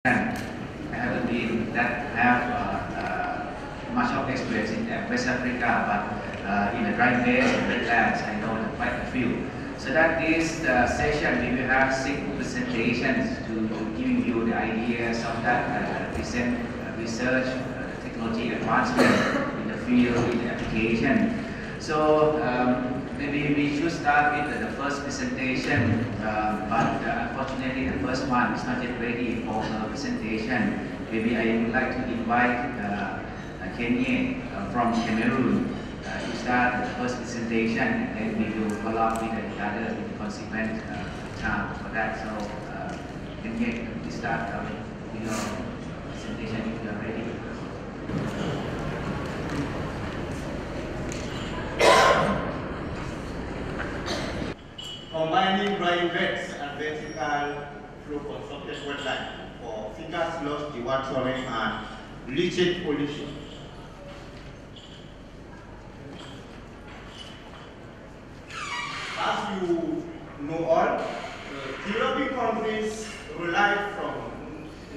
I haven't been that have much of experience in West Africa, but in the dry base and wetlands, I know quite a few. So that this session, we will have 6 presentations to giving you the ideas of that recent research, technology advancement in the field, in the application. So maybe we should start with the first presentation, but unfortunately the first one is not yet ready for the presentation. Maybe I would like to invite Kenye from Cameroon to start the first presentation, and then we will follow up with the other consequent time for that. So Kenye, please start with your presentation if you are ready. Combining dry beds and vertical flow constructed wetland for fecal sludge dewatering and leachate pollution. As you know all, developing countries rely from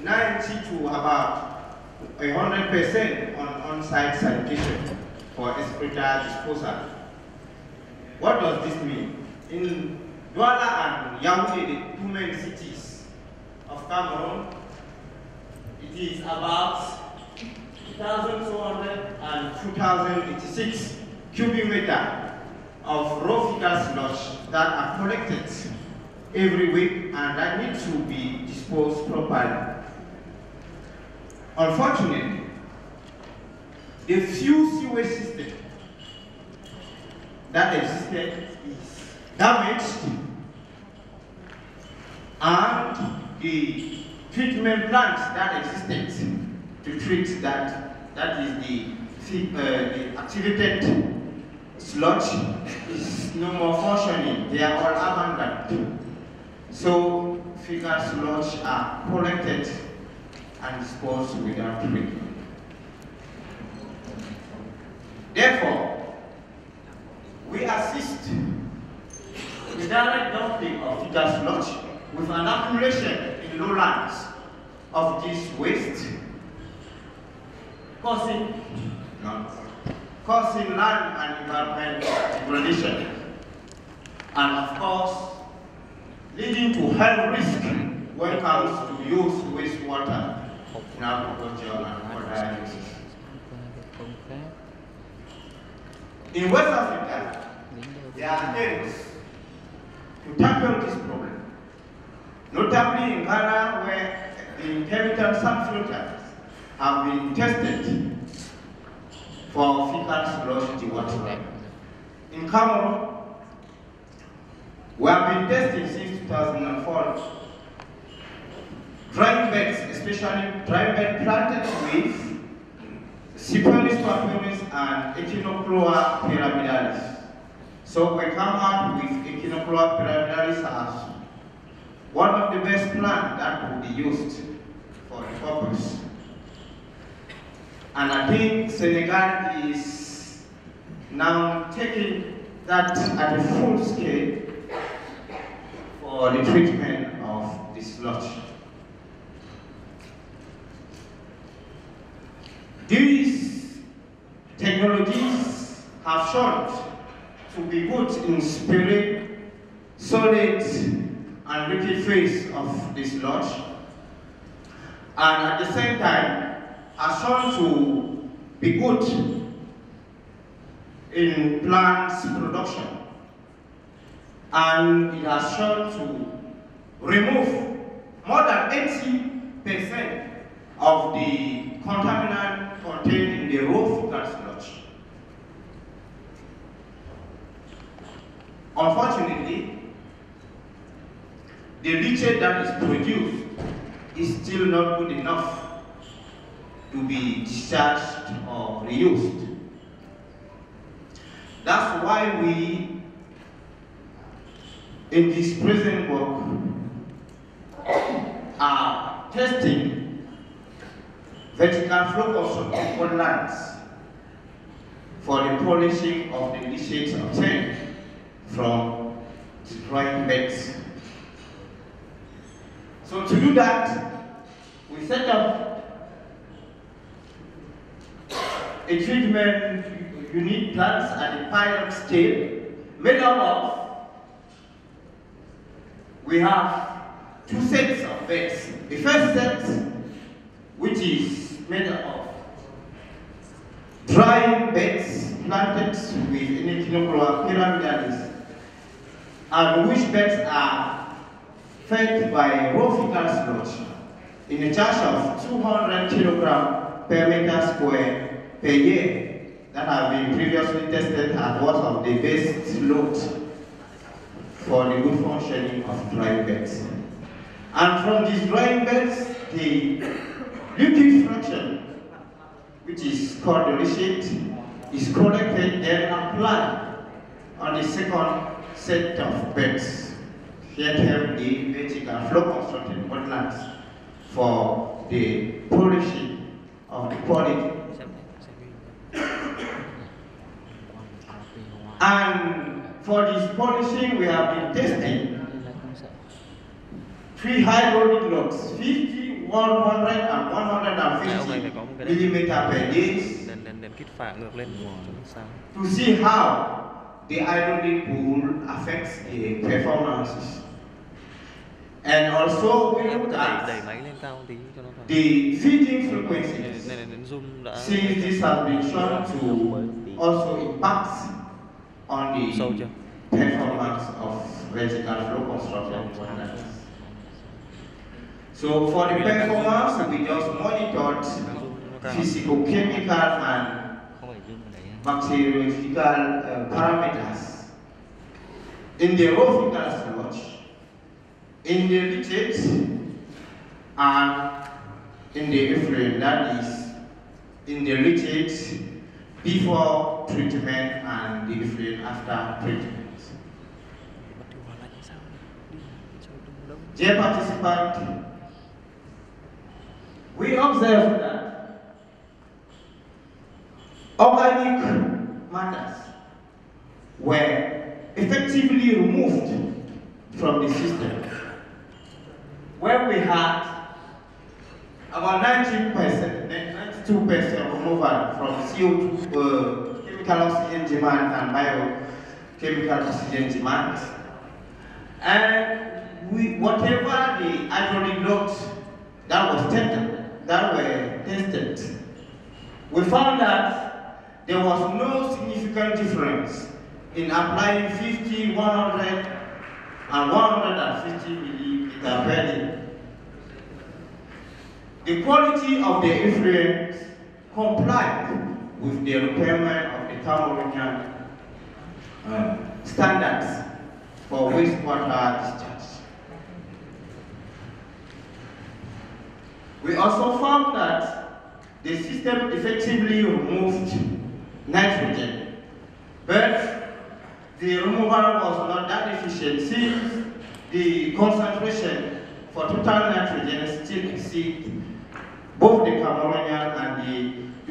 90 to about 100% on on-site sanitation for excreta disposal. What does this mean? In Douala and Yaoundé, the two main cities of Cameroon, it is about 2,200 and 2,086 cubic meters of raw fecal sludge that are collected every week and that need to be disposed properly. Unfortunately, the few sewage system that existed is damaged, and the treatment plants that existed to treat that is the activated sludge, is no more functioning. They are all abandoned. So fecal sludge are collected and disposed without treatment. Therefore, we assist the direct dumping of fecal sludge with an accumulation in lowlands of this waste, causing land and environment degradation, and of course, leading to health risk when it comes to use wastewater in agriculture and other uses. In West Africa, there are aims to tackle this problem, notably in Ghana, where the chemical sand filters have been tested for fecal sludge dewatering. In Cameroon, we have been testing since 2004 dry beds, especially dry bed planted with Cyperus papyrus and Echinochlora pyramidalis. So we come out with Echinochlora pyramidalis as one of the best plants that could be used for the purpose. And I think Senegal is now taking that at a full scale for the treatment of the sludge. These technologies have shown to be good in spirit, solid, and liquid phase of the sludge, and at the same time are shown to be good in plants production, and it has shown to remove more than 80% of the contaminant contained in the raw fecal sludge. Unfortunately, the leachate that is produced is still not good enough to be discharged or reused. That's why we, in this present work, are testing vertical flow constructed wetlands for the polishing of the leachate obtained from the dry beds. So to do that, we set up a treatment unit plants at the pilot scale, made up of, we have 2 sets of beds. The first set, which is made up of drying beds planted with Echinoclea pyramidalis, and which beds are fed by raw fecal sludge in a charge of 200 kilograms per meter square per year that have been previously tested as one of the best load for the good functioning of drying beds. And from these drying beds, the liquid fraction, which is called the leachate, is collected then applied on the second set of beds. Here have the vertical flow constructed wetlands for the polishing of the quality. And for this polishing, we have been testing 3 hydraulic loads, 50, 100, and 150 millimeter per day, to see how the hydraulic pool affects the performances. And also we looked at the feeding frequencies, since this has been shown to also impact on the performance of vertical flow construction. So for the performance, we just monitored physical, chemical, and bacteriological parameters in the raw fecal sludge, in the leachate, and in the effluent, that is, in the leachate before treatment and the effluent after treatment. Dear participant, we observe that organic matters were effectively removed from the system, where we had about 90%, 92% removal from CO2, chemical oxygen demand, and biochemical oxygen demand. And whatever the hydraulic loads that was tested, we found that there was no significant difference in applying 50, 100, and 150 milliliters per day. The quality of the effluent complied with the requirement of the Cameroonian standards for wastewater discharge. We also found that the system effectively removed nitrogen, but the removal was not that efficient since the concentration for total nitrogen still exceeds both the Cameroonian and the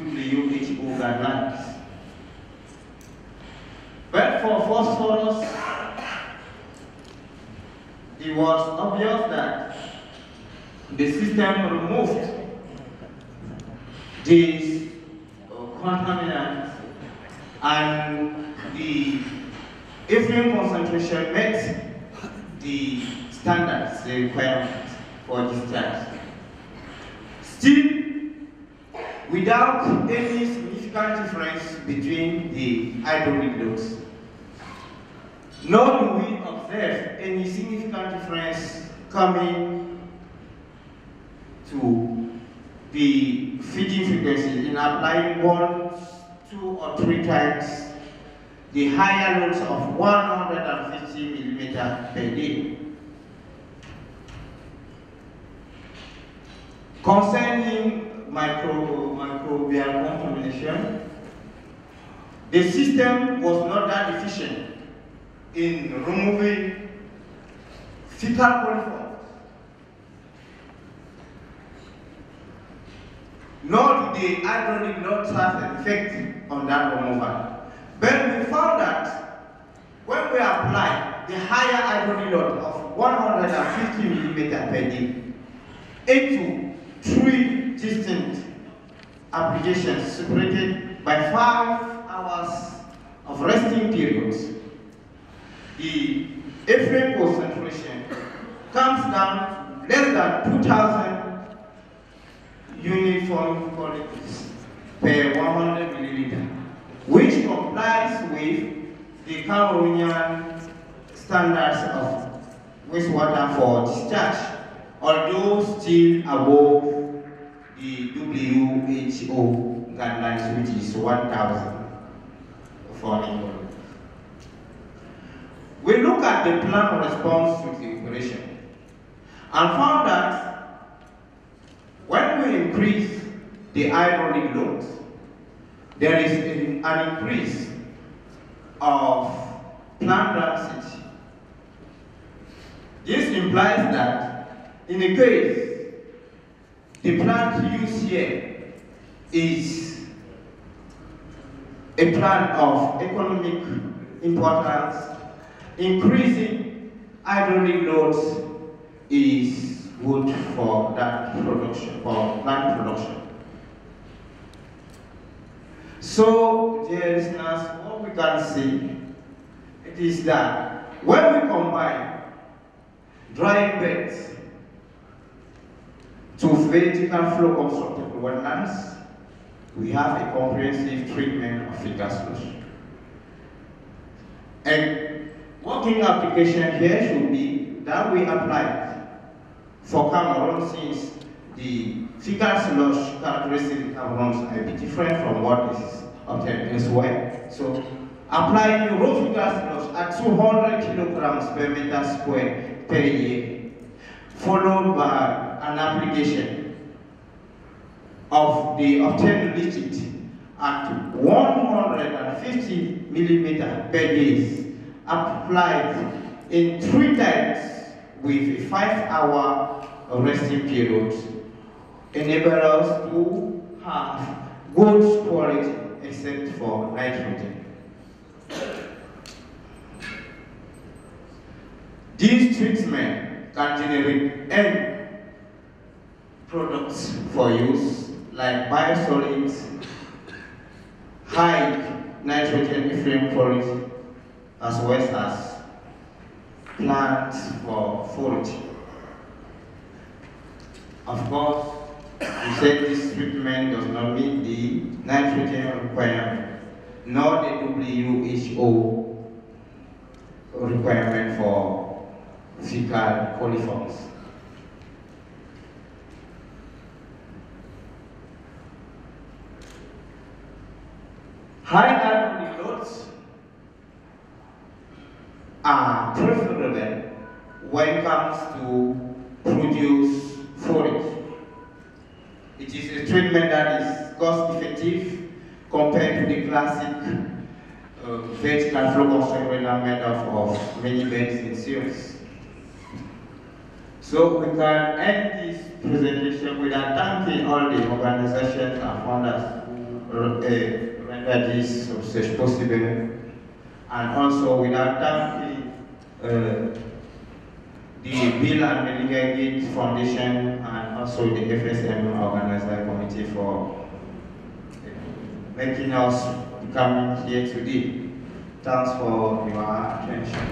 WHO guidelines. But for phosphorus, it was obvious that the system removed these contaminants, and the effluent concentration met the standards, the requirements for discharge. Still, without any significant difference between the hydraulic loads, nor do we observe any significant difference coming to the feeding frequency in applying 1, 2, or 3 times the higher loads of 150 millimeters per day. Concerning microbial contamination, the system was not that efficient in removing fecal coliforms, nor did the hydraulic loads have an effect on that removal. But we found that when we apply the higher hydraulic load of 150 millimeters per day into 3 distinct applications separated by 5 hours of resting periods, the effluent concentration comes down less than 2,000 uniform quantities per 100 milliliter, which complies with the Cameroonian standards of wastewater for discharge, although still above the WHO guidelines, which is 1,000 for Angola. We look at the plan of response to the operation and found that when we increase the hydraulic loads, there is an increase of plant density. This implies that in a case the plant used here is a plant of economic importance, increasing hydraulic loads is good for that production, for plant production. So, dear listeners, what we can see it is that when we combine drying beds to vertical flow constructed wetlands, we have a comprehensive treatment of fecal solution. And working application here should be that we apply for Cameroon, since the fecal sludge characteristics in Cameroon are a bit different from what is obtained elsewhere. So, applying raw fecal sludge at 200 kilograms per meter square per year, followed by an application of the obtained liquid at 150 millimeter per day, applied in 3 times with a 5-hour resting period, enable us to have good quality except for nitrogen. These treatments can generate end products for use like biosolids, high nitrogen effluent quality, as well as plants for foraging. Of course, we said this treatment does not meet the nitrogen requirement, nor the WHO requirement for fecal coliforms. High hydraulic loads are preferable when it comes to produce forage. It is a treatment that is cost effective compared to the classic vertical flow construction made of many beds in series. So we can end this presentation with thanking all the organizations and founders who render this research possible, and also without thanking the Bill and Melinda Gates Foundation and also the FSM Organizer Committee for making us coming here today. Thanks for your attention.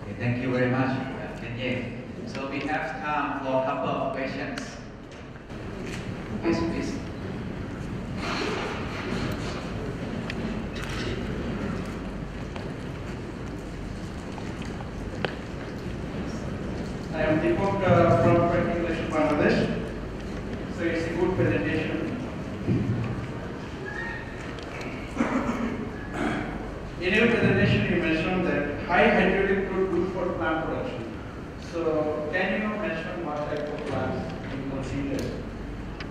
Okay, thank you very much, Kenye. So we have time for a couple of questions. Yes, please. I am Deepak from Pratt English Bangladesh. So it's a good presentation. In your presentation, you mentioned that high hydraulic load good for plant production. So can you mention what type of plants you consider?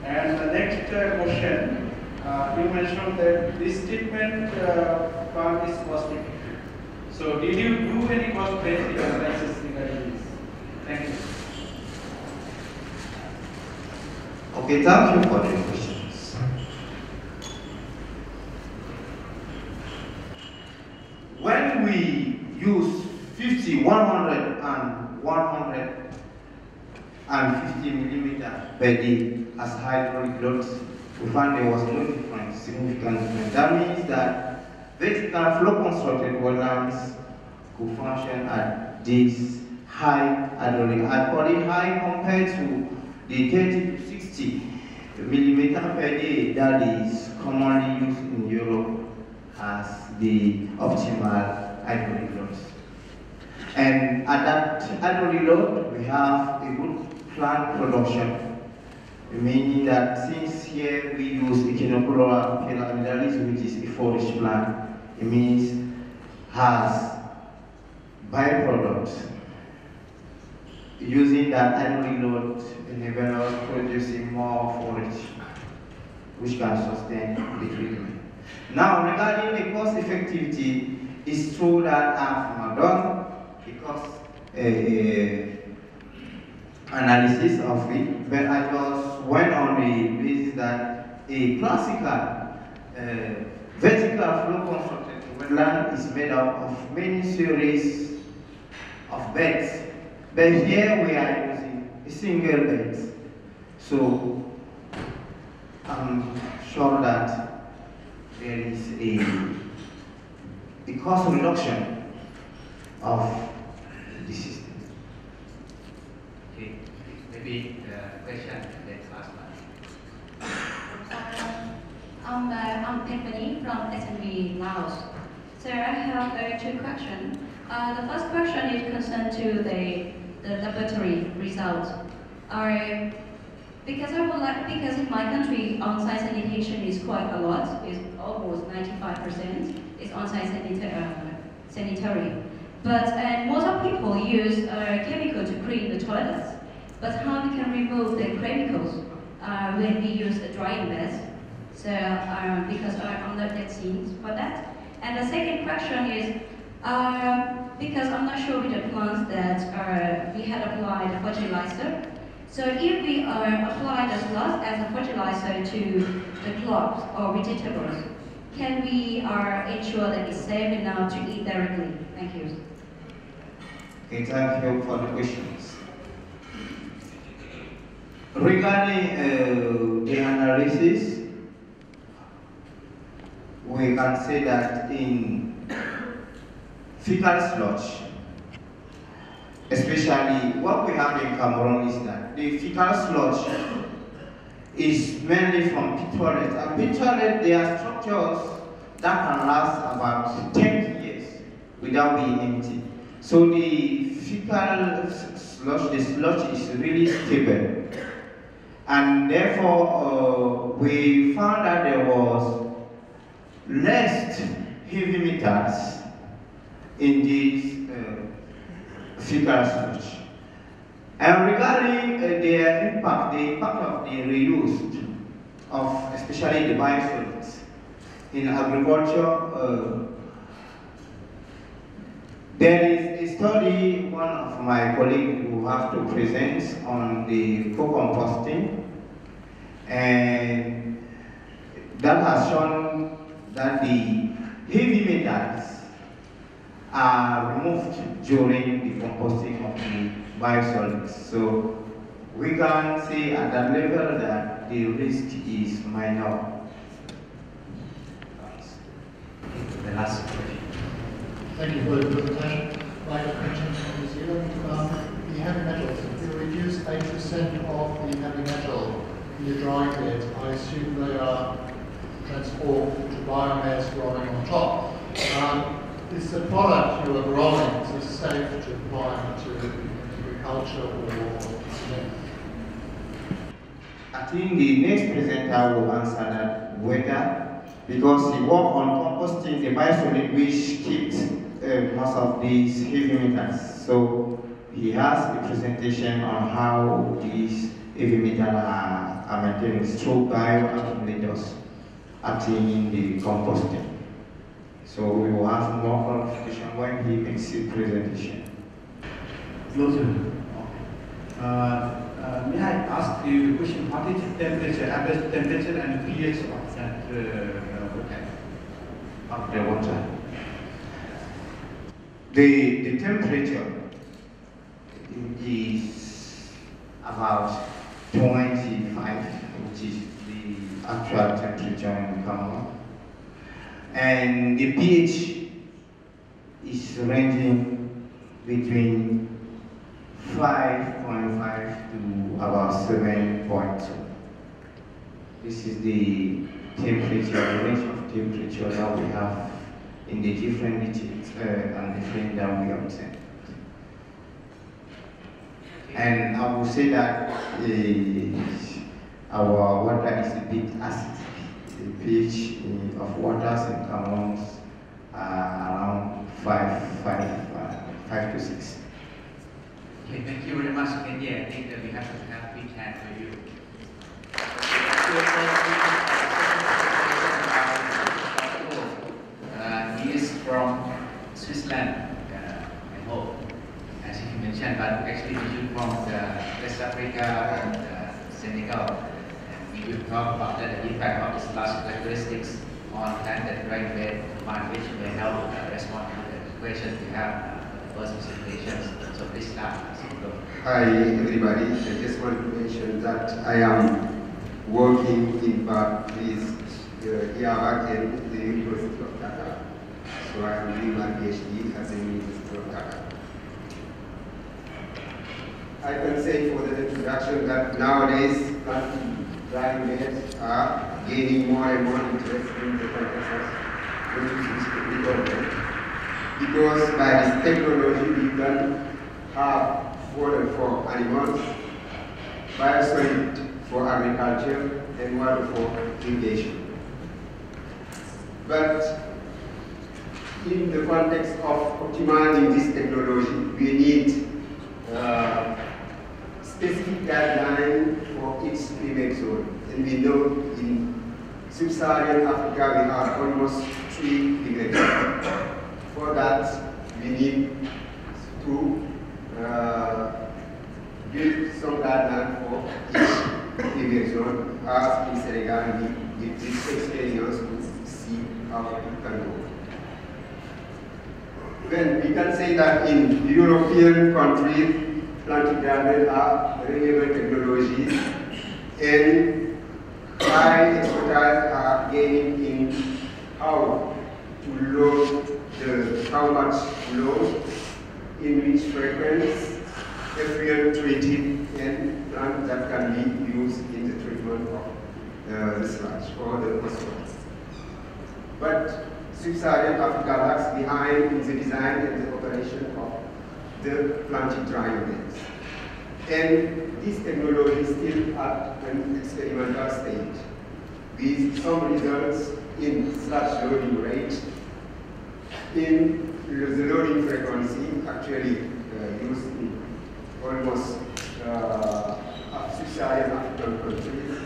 And the next question, you mentioned that this treatment plant is cost effective. So did you do any cost benefit analysis regarding this? Thank you. Okay, thank you for the questions. When we use 50 see 100 and 150 millimeter per day as hydraulic loads. We found there was no difference, significant difference. That means that vertical flow constructed wetlands could function at this high hydraulic. I call it high compared to the 30 to 60 millimeter per day that is commonly used in Europe as the optimal hydraulic loads. And at that hydraulic load, we have a good plant production, meaning that since here we use Echinoclora pyramidalis, which is a forage plant, it means has byproducts. Using that hydraulic load enables us producing more forage, which can sustain the treatment. Now, regarding the cost effectivity, it's true that I've not done the cost analysis of it, but I just went on the basis that a classical vertical flow constructed wetland is made up of many series of beds. But here we are using a single bed. So I'm sure that there is a cost reduction of the system. Okay, maybe the question let's ask I'm Tiffany from SMB Laos. So I have two questions. The first question is concerned to the laboratory results. Because in my country, on-site sanitation is quite a lot. It's almost 95% is on-site sanitary. But most of people use chemical to clean the toilets. But how we can remove the chemicals when we use a drying bed? So because I'm not that seen for that. And the second question is because I'm not sure with the plants that we had applied fertilizer. So if we apply the sludge as a fertilizer to the crops or vegetables, can we ensure that it's safe enough to eat directly? Thank you. Okay, thank you for the questions. Regarding the analysis, we can say that in fecal sludge, especially what we have in Cameroon is that the fecal sludge is mainly from pit toilets. And pit toilets, they are structures that can last about 10 years without being empty. So the fecal sludge, the sludge is really stable. And therefore, we found that there was less heavy metals in these fecal sludge. And regarding the impact of the reuse of especially the biosolids in agriculture, there is a study one of my colleagues will have to present on the co-composting, and that has shown that the heavy metals are removed during the composting of the biosolids. So we can say at that level that the risk is minor. The last question. Thank you for the presentation. Michael Critchin from New Zealand. The heavy metals, if you reduce 80% of the heavy metal in your drying beds, I assume they are transformed to biomass growing on top. Is the product you are growing, is it safe to apply to agriculture or cement? I think the next presenter will answer that whether, because he worked on composting the biosolid which keeps most of these heavy metals. So he has a presentation on how these heavy metals are maintained through bioaccumulators acting in the composting. So we will have more clarification when he makes his presentation. Closer. May I ask you a question? What is the temperature, average temperature and pH of that water? Of the water. The temperature is about 25, which is the actual temperature in Cameroon. And the pH is ranging between 5.5 to about 7.2. This is the temperature, the range of temperature that we have in the different regions and different that we obtain. And I will say that our water is a bit acidic. The pH of waters in Cameroon are around 5 to 6. Okay, thank you very much, Kenya. I think that we have to have big hand for you. He is from Switzerland, I hope, as he mentioned, but actually he is from West Africa and Senegal. And we will talk about the impact of these last characteristics on land and dry bed, which may help respond to the questions we have for the first presentations. So please start. Hi everybody, I just want to mention that I am working in Paris, Iraq and the University of Dhaka. So I am doing my PhD at the University of Dhaka. I can say for the introduction that nowadays drying beds are gaining more and more interest in the context of because by this technology we can have water for animals, biosolid for agriculture, and water for irrigation. But in the context of optimizing this technology, we need specific guidelines for each climate zone. And we know in sub-Saharan Africa we have almost 3 climate zones. For that, we need to build some guidelines for each climate zone. As in Senegal, we did this experience to see how it can go. Then we can say that in European countries, planting gardens are renewable technologies, and high expertise are gaining in how to load how much load, in which frequency, effluent treated, and plants that can be used in the treatment of the sludge or the phosphorus. But sub-Saharan Africa lags behind in the design and the operation of the planted drying beds. And this technology is still at an experimental stage, with some results in sludge loading rate, in the loading frequency actually used in almost sub-Saharan African countries,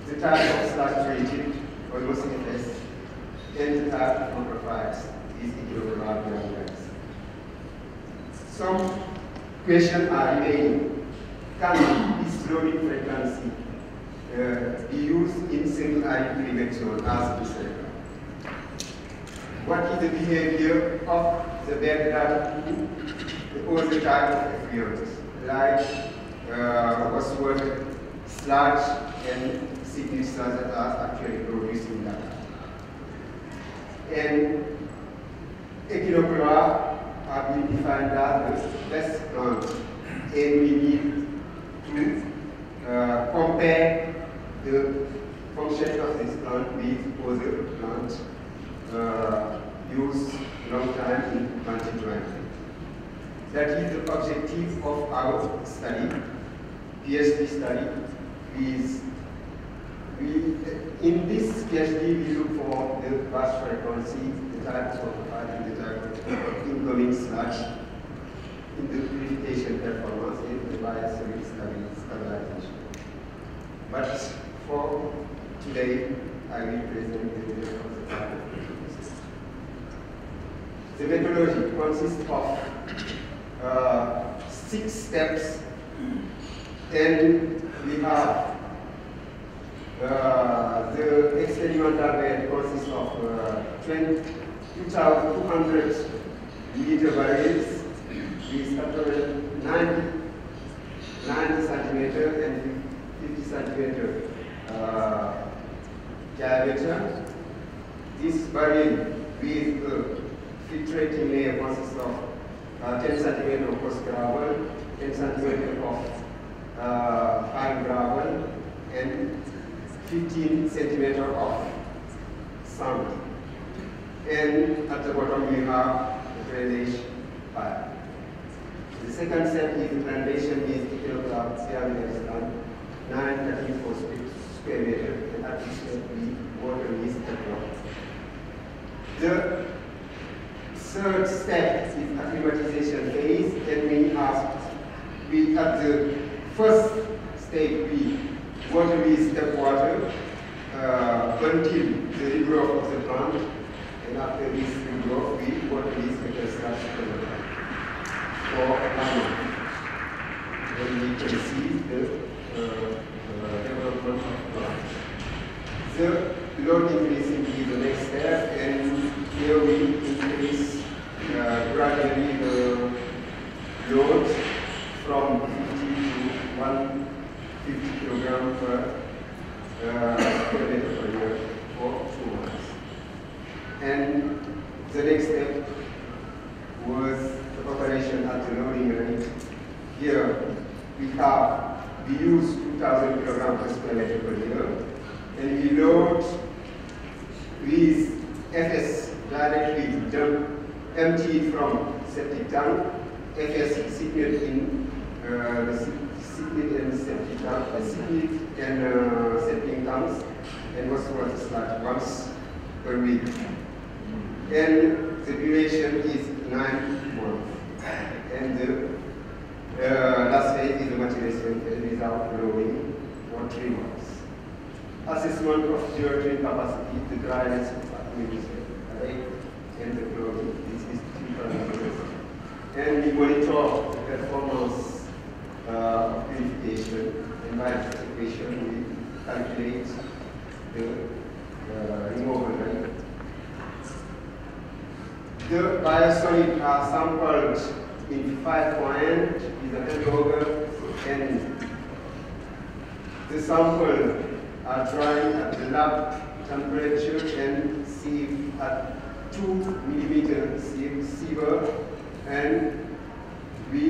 the type of sludge treated almost FS, and the type of microfiles is equivalent. Some questions are remaining. Can this loading frequency be used in single-arid climate zone as we said? What is the behavior of the bed that the other type of effluents, like phosphorus, sludge, and sickly sludge that are actually produced in that? And Echinoclora have been defined as the best plant, and we need to compare the function of this plant with other plants used long time in planted drying. That is the objective of our study, PhD study. In this PhD, we look for the batch frequency, the types of and the type of incoming sludge, in the purification performance, and the biosolid stabilization. But for today, I will present the result of the type of methodology. The methodology consists of 6 steps, and we have the experimental bed consists of 2,200 meter barrels with approximately 90 centimeter and 50 centimeter diameter. This barrel with filtrating layer consists of 10 centimeter of coarse gravel, 10 centimeter of fine gravel, and 15 centimeter of sand. And at the bottom we have the drainage pipe. The second step is the foundation is kilogram ceramic sand, 934 square meter, and at this step we water is applied. The third step is acclimatization phase, and we at the first stage we water is step water until the regrowth of the plant, and after this regrowth we water is metastatic for a month. Then we can see the development of plant. The load increasing is the next step, and here we increase gradually the load from 50 to 150 kg per square meter per year for 2 months. And the next step was the operation at the loading rate. Here we use 2,000 kg per square meter per year, and we load with FS directly emptied from septic tank. FS secret in the secret and septic tank, secret and septic tanks, and wastewater sludge once per week. And the duration is 9 months. And the last phase is the maturation phase without growing for 3 months. Assessment of geothermal capacity, the dryness of administration, right? And the growing. This is 3 parameters. And we monitor the performance of purification, and by this equation we calculate the removal rate. The biosolid are sampled in 5 points with a handover, and the sample are drying at the lab temperature and sieve at 2 millimeter sieve, and we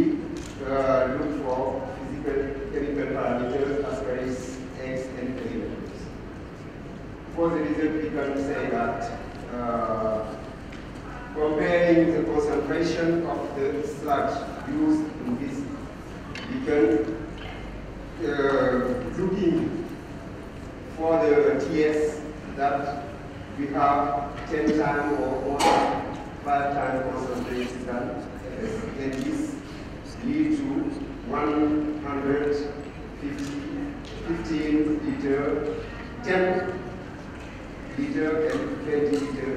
look for physical chemical parameters as well as X and elements. For the result, we can say that comparing the concentration of the sludge used in this, we can looking for the TS that we have 10 times or more than 5 times concentration than FS, and this lead to 115 liter, 10 liter and 20 liter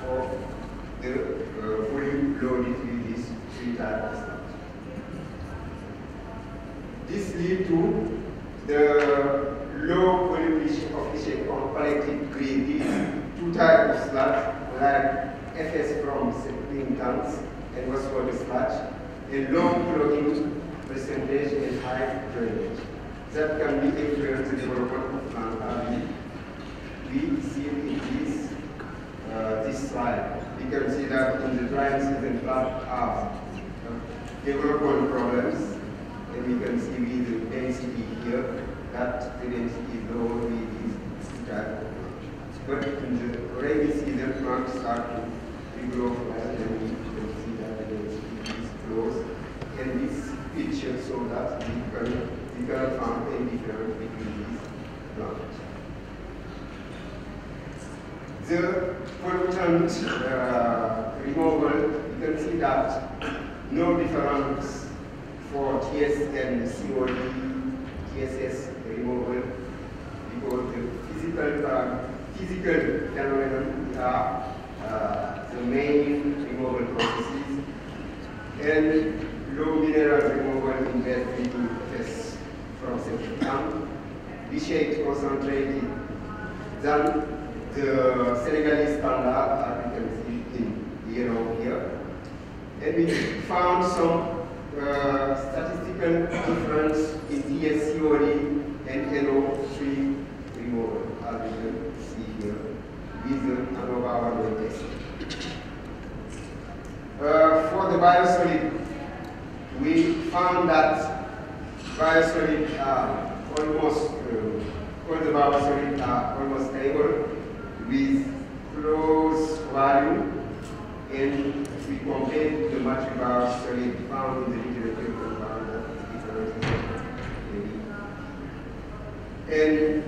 for the volume loaded with these 3 types of sludge. This lead to the low volume coefficient on collected grade. These 2 types of sludge, like FS from septic tanks and wastewater sludge, a low clogging percentage and high drainage. That can be influenced the development of plant early. We see in this slide. You can see that in the dry season plant have development problems, and we can see with the density here that the density is low with this type of plant. But in the rainy season plants start to regrow well, and we can see that the density is close. And this picture shows that we cannot find any difference between these plants. The pollutant removal, you can see that no difference for TS and COD, TSS removal, because the physical phenomenon are the main removal processes, and low mineral removal in bed treating tests from septic tank, V-shaped concentrated than the Senegalese standard, as you can see in yellow here, And we found some statistical difference in DSCOD and NO3 removal, as you can see here, with the ANOVA 1 test. For the biosolid, we found that biosolid are almost, all the biosolid are almost stable with close value, and if we compare the much biosolid found in the literature, we found that and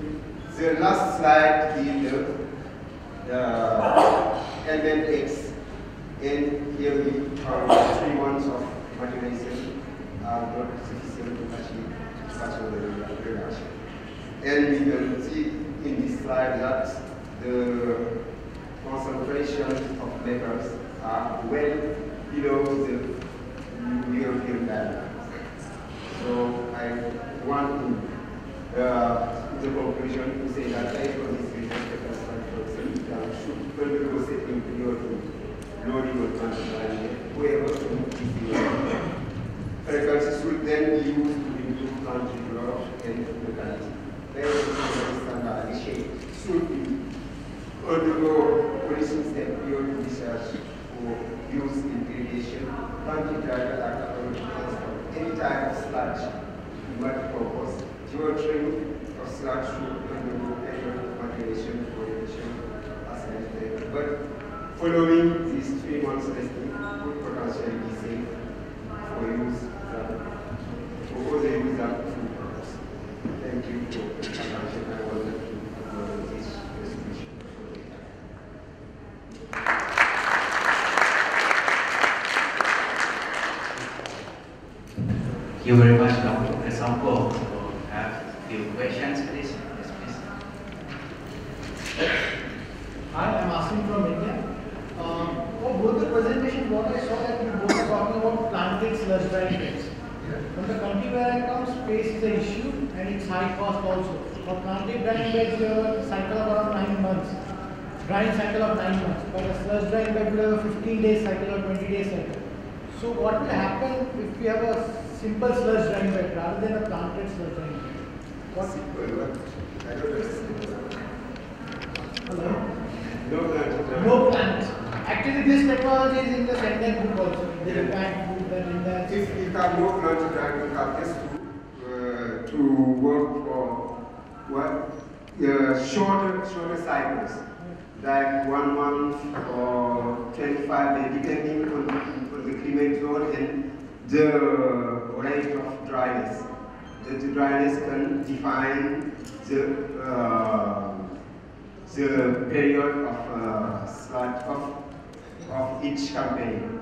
the last slide is the element X, and here we found 3 months of maturation are not sufficient to achieve such a reduction. And we can see in this slide that the concentration of metals are well below the European guidelines. So I want to the conclusion to say that based on this research should contribute setting to loading or transferring whoever frequency should then be used to improve plant growth and locality. Based on the standard shape should be undergo pollution step beyond research for use in irrigation, plant driver any type of sludge, multi-purpose, geotrim or sludge should undergo annual maturation for irrigation as necessary. But following these 3 months testing could potentially be safe for use for other use than food purpose. Thank you for the attention. I wanted to this resolution. Thank you very much, Dr. Sampo. We have a few questions, please. Yes, please. Hi, I'm Asim from India. For both the presentation, what I saw that you both are talking about plant-based sludge drying beds. From the country where I come, space is an issue and it's high cost also. For plant-based drying beds, you have a cycle of around 9 months. Drying cycle of 9 months. But a sludge drying bed will have a 15-day cycle or 20-day cycle. So what will happen if we have a simple sludge drying bed rather than a planted sludge drying bed? What? I don't understand. Hello? No plant. No plant. Actually, this technology is in the Sendak book also. In the bank book and in that. If you have no plant to drive, you have just to work for what shorter cycles, like 1 month or 25 days, depending on the climate zone and the rate of dryness. The dryness can define the period of sludge of each campaign.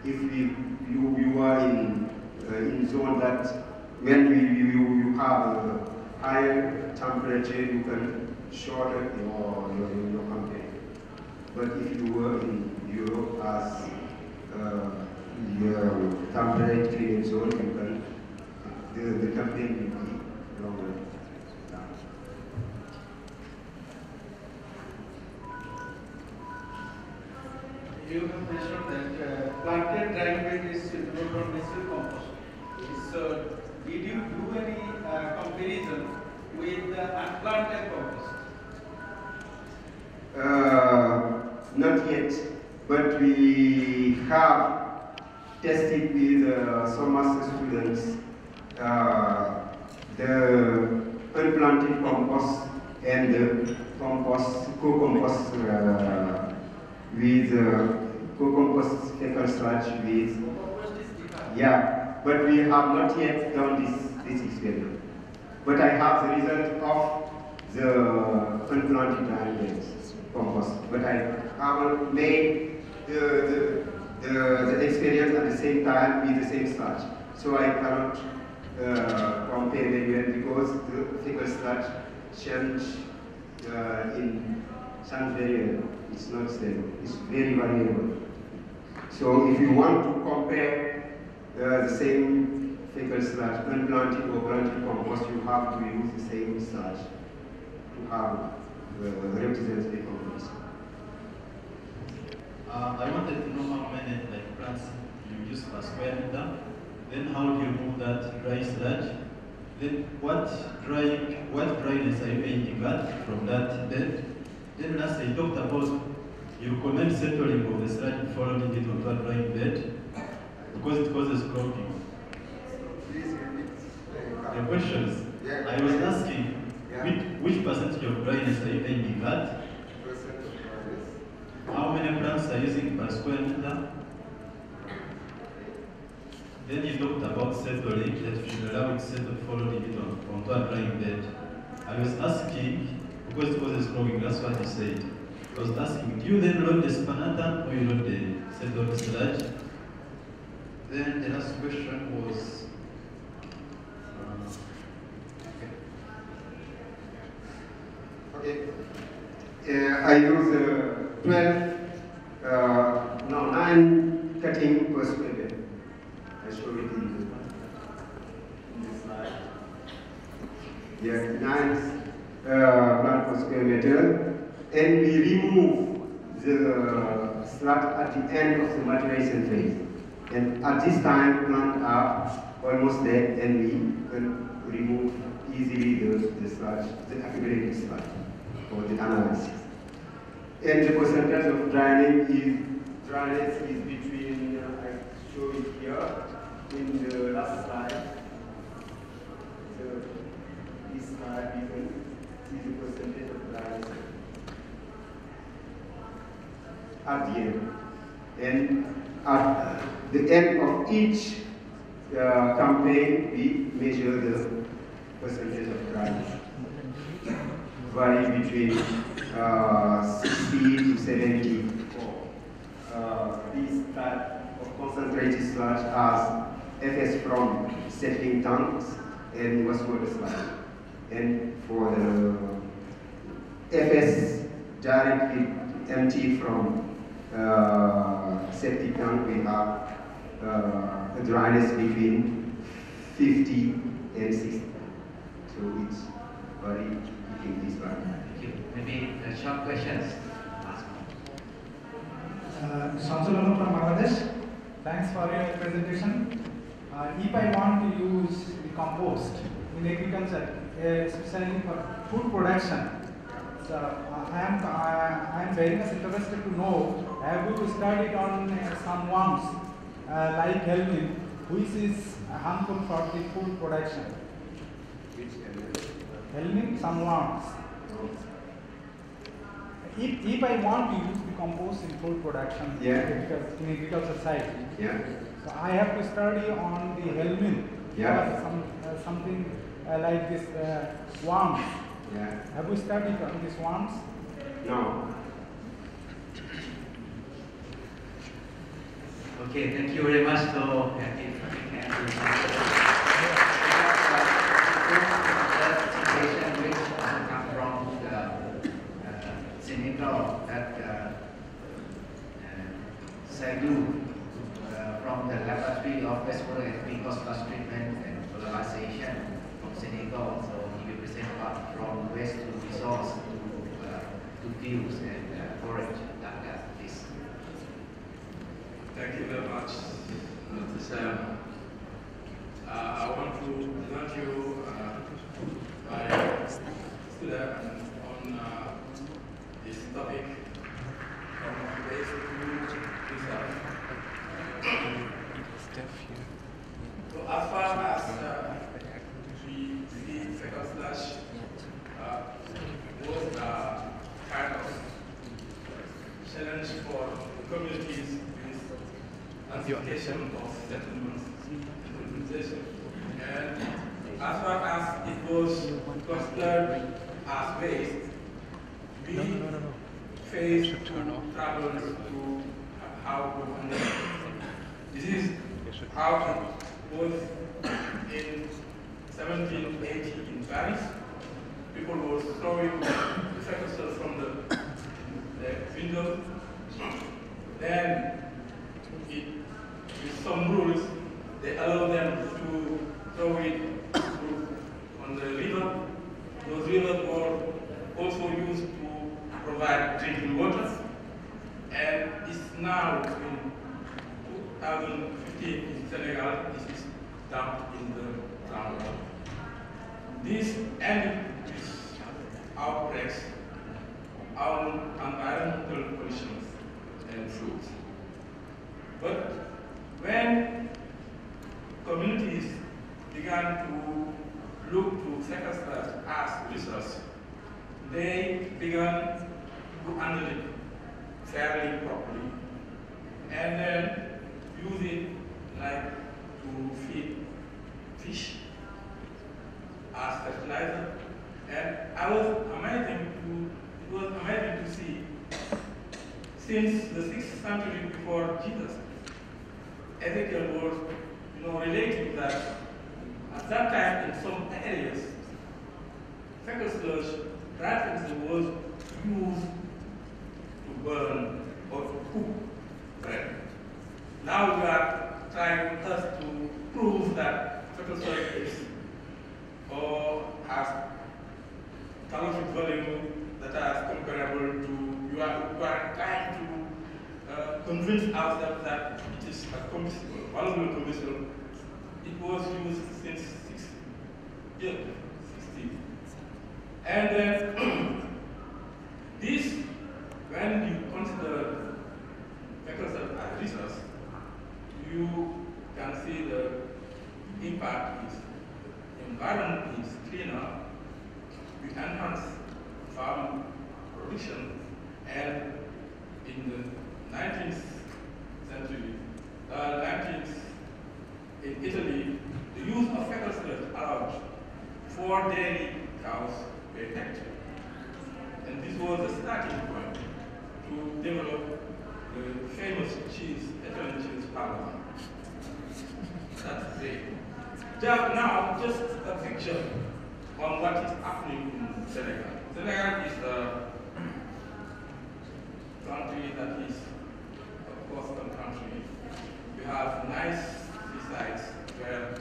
If you are in zone that when you have a higher temperature, you can shorten your campaign. But if you were in Europe as your temperate climate zone, you can the campaign will be longer. You have mentioned that planted drying bed is suitable for missile compost. So, did you do any comparison with unplanted compost? Not yet, but we have tested with some master students the unplanted compost and the co-compost with co-compost fecal sludge with, yeah, but we have not yet done this experiment. But I have the result of the unplanted drying beds compost, but I haven't made the experience at the same time with the same sludge. So I cannot compare very well because the fecal sludge change very well. It's not stable. It's very variable. So if you want to compare the same fecal sludge, unplanted or planted compost, you have to use the same sludge to have the representative compost. I wanted to know how many plants you use per square meter. Then how do you remove that dry sludge? Then what dryness are you aiming at from that bed? Then lastly, you talked about you recommend settling of the sludge following it onto a drying bed because it causes clogging. The questions. I was asking which percentage of dryness are you aiming at? How many plants are using per square meter? Then you talked about settling, that you should allow it to settle following it onto a drying bed. I was asking, because it was clogging, that's what you said. I was asking, do you then load the spanatum or you load the settled sludge? Then the last question was, I use 9 cutting per square meter. I show it in this slide. Yeah, 9 plant per square meter. And we remove the sludge at the end of the maturation phase. And at this time, plants are almost dead, and we can remove easily the sludge, the accumulated sludge, for the analysis. And the percentage of dryness is between, I show it here in the last slide. So this slide, you can see the percentage of dryness at the end. And at the end of each campaign, we measure the percentage of dryness. Vary between 60 to 70 for this type of concentrated sludge as FS from settling tanks and wastewater sludge. And for the FS directly empty from septic tank, we have a dryness between 50 and 60. So it's very in this one. Thank you. Maybe short questions. Shamsullah from Bangladesh. Thanks for your presentation. If I want to use the compost in agriculture, especially for food production, so I am very much interested to know, have you studied on some worms like helminth, which is harmful for the food production? Which Helminth, some worms. If I want to use the compost in food production, in agriculture side, so I have to study on the helminth, or something like this worms. Have we studied on these worms? No. Okay, thank you very much. So, which come from the Senegal that Saidu from the laboratory of wastewater and pre-cost treatment and polarization from Senegal. So he will present part from waste to resource to fuels and forage. Please. Thank you very much, Mr. Sam. I want to present you my student on this topic from waste to resource. So as far as we see second slash was kind of challenge for the communities with classification of settlements implementation. And as far as it was considered as waste, we face troubles to how to handle it. This is how it was in 1780 in Paris. People were throwing the sequesters from the window. Then, with some rules, they allow them to throw it on the river. Those rivers were also used to provide drinking water. And it's effects on environmental conditions and fruits. But when communities began to look to sequesters as resource, they began to handle it fairly properly and then use it like to feed fish as fertilizer. And it was amazing to see, since the 6th century before Jesus, Ezekiel was relating that at that time in some areas, fecal sludge, dried fecal was used to burn or to cook bread. Now we are trying us to prove that fecal sludge is or has calorific value that are comparable to, you are trying to convince ourselves that it is a combustible, valuable combustible. It was used since 60. And then this, when you consider fecal sludge as resource, you can see the impact is environment is cleaner, we enhance farm production, and in the 19th century, in Italy, the use of fecal sludge allowed 4 dairy cows per hectare. And this was the starting point to develop the famous cheese, Italian cheese Parmesan. That's great. Now, just a picture on what is happening in Senegal. Senegal is a country that is a coastal country. We have nice seasides where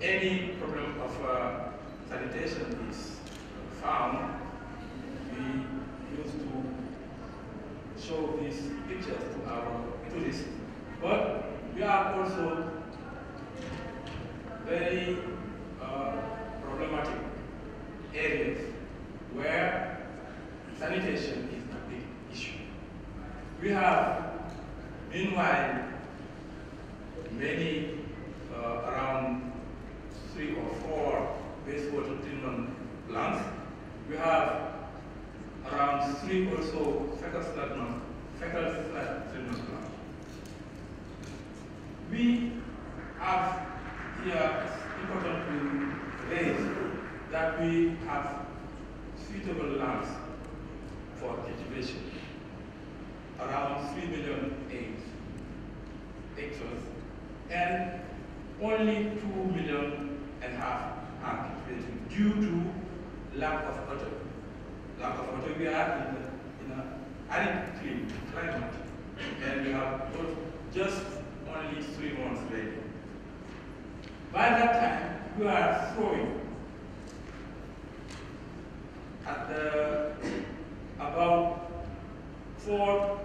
any problem of sanitation is found. We used to show these pictures to our tourists, but we are also very problematic areas where sanitation is a big issue. We have, meanwhile, many, around 3 or 4 wastewater treatment plants. We have around 3 or so fecal sludge treatment plants. We have here, it's important to raise that we have suitable lands for cultivation, around 3 million acres, and only 2.5 million are cultivated due to lack of water. Lack of water, we are in an arid climate, and we have just only 3 months rain. By that time, we are throwing at about 4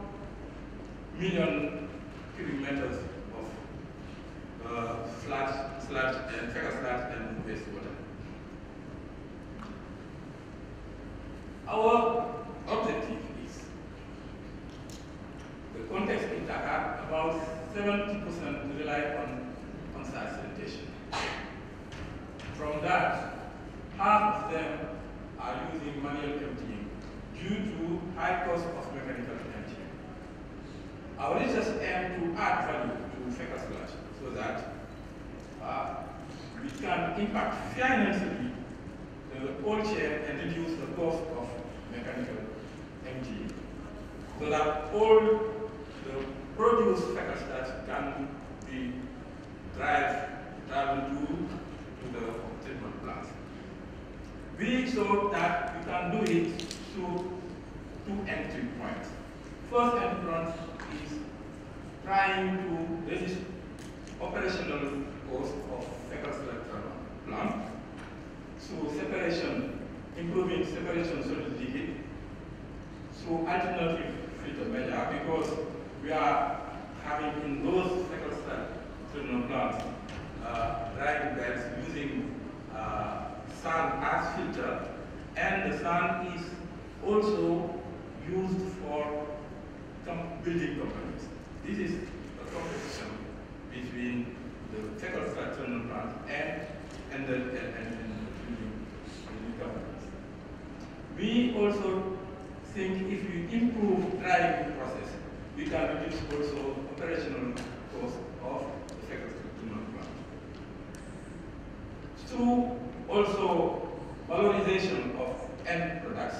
million cubic meters of sludge and fecal sludge and wastewater. Our objective is the context in Dakar, about 70% rely on site sanitation. From that, half of them are using manual emptying due to high cost of mechanical emptying. Our research aim to add value to fecal sludge so that we can impact financially the whole chain and reduce the cost of mechanical emptying, so that all the produce fecal sludge can be traveled to the treatment plants. We saw that we can do it through 2 entry points. First entry point is trying to resist operational cost of fecal sludge plant through separation, improving separation solid liquid, through alternative filter measure, because we are having in those fecal sludge treatment plants drying beds using sand as filter, and the sand is also used for building companies. This is a competition between the fecal structural plant and the building companies. We also think if we improve drying process, we can reduce also operational cost of the fecal structural plant. Through also valorization of end products,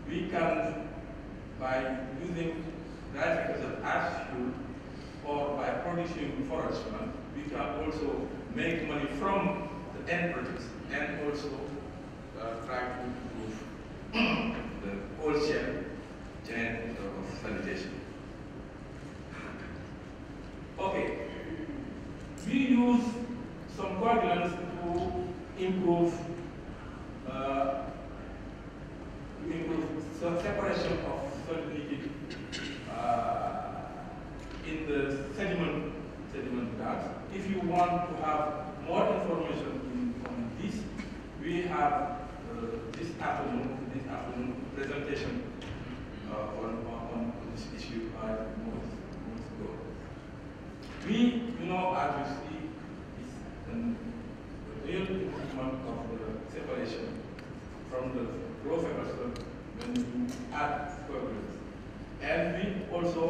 we can, by using dry fecal as fuel or by producing forage plant, we can also make money from the end products and also try to improve the whole chain of sanitation. Okay, we use some coagulants to improve separation of solid liquid in the sediment bags. If you want to have more information on this, we have this afternoon presentation on this issue by months ago. We, as you see, is a real improvement of the separation from the raw fecal when you add coagulants. And we also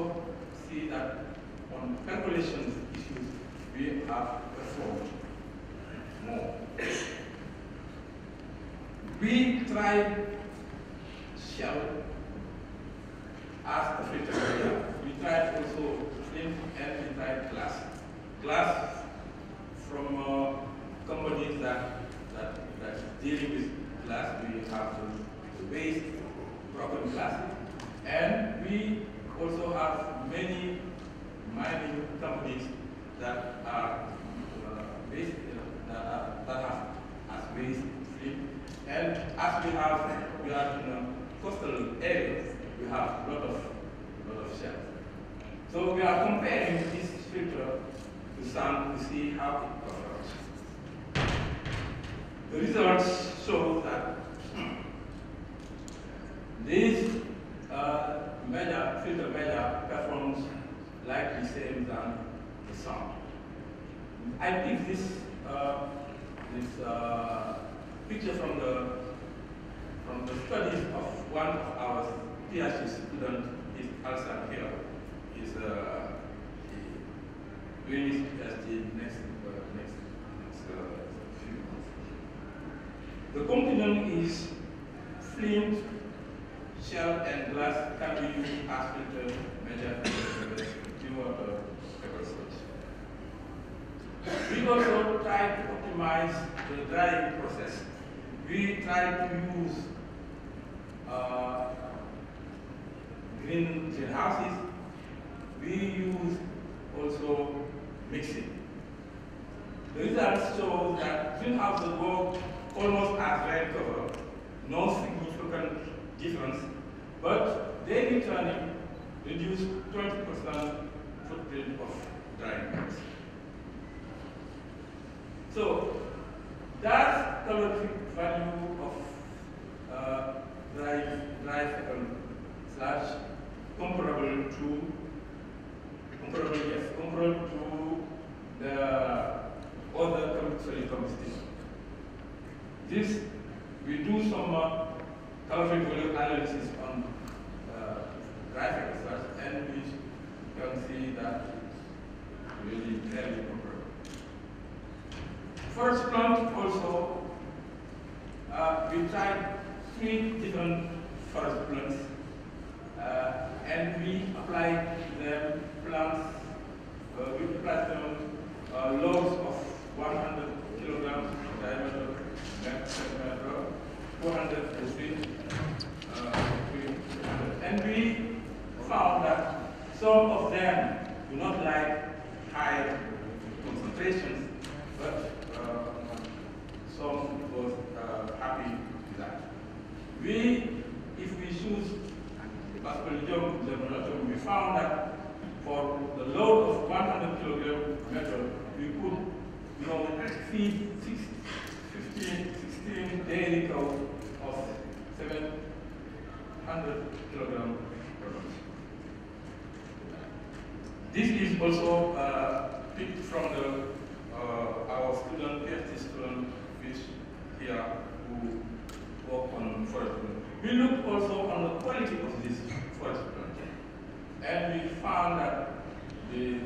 see that on calculation issues, we have performed more. We tried shell as a filter area. We tried also film and we tried glass. Glass from companies that dealing with glass, we have the waste broken glass. And we also have many mining companies that are that have as waste stream. And as we are in a coastal area, we have a lot of shells. So we are comparing this filter to sand to see how it performs. The results show that this filter measure performs like the same than the sound. I picked this picture from the studies of one of our PhD students, is Alsan here. He's doing his PhD next few months. The component is flint, shell, and glass can be used as filter measure pure fecal sludge. We also try to optimize the drying process. We try to use greenhouses. We use also mixing. The results show that greenhouses work almost as rain cover, no significant difference, but they literally reduce 20% footprint of drying mills. So that's calorific value of dry fecal sludge comparable to the other solid combustible. This we do some calorific value analysis on dry fecal sludge, and we can see that really very comparable. First plant also, we tried 3 different forest plants, and we applied them plants. We applied them loads of 100 kilograms diameter, 400 feet, and we found that some of them do not like high concentrations, but some was happy with that. If we choose Bascolidium, we found that for the load of 100 kilogram metal, we could feed 16 daily cows of This is also picked from our student, PhD student, which here who work on forest planting. We looked also on the quality of this forest planting, and we found that the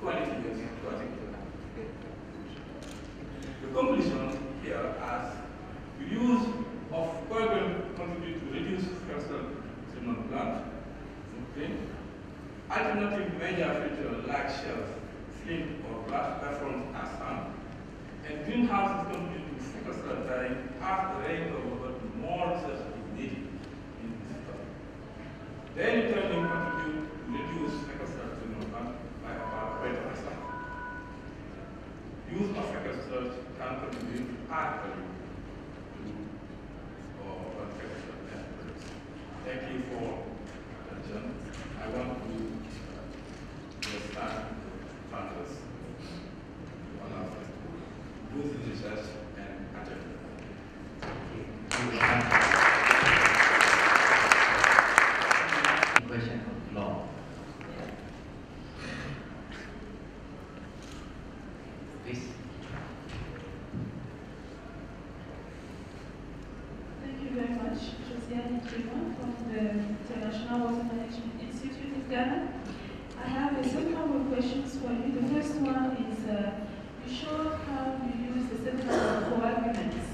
quality is quite good. The conclusion here as the use of coagulants contribute to reduce cancer treatment plant. Okay. Alternative major filter like shells, flint, or glass platforms are found. And greenhouses contribute to sequestration drying as the rain cover, but more research is needed in this topic. Then returning contribute to reduce sequestration by about 20%. Use of sequestration can contribute actively to or sequestration. Thank you for attention. I want to start funders to allow us to do the research and attend. Question from the floor. Please. Thank you very much. Josiane Trima from the International Water Management Institute in Ghana. I have a set of questions for you. The first one is you showed how you use the set of coagulants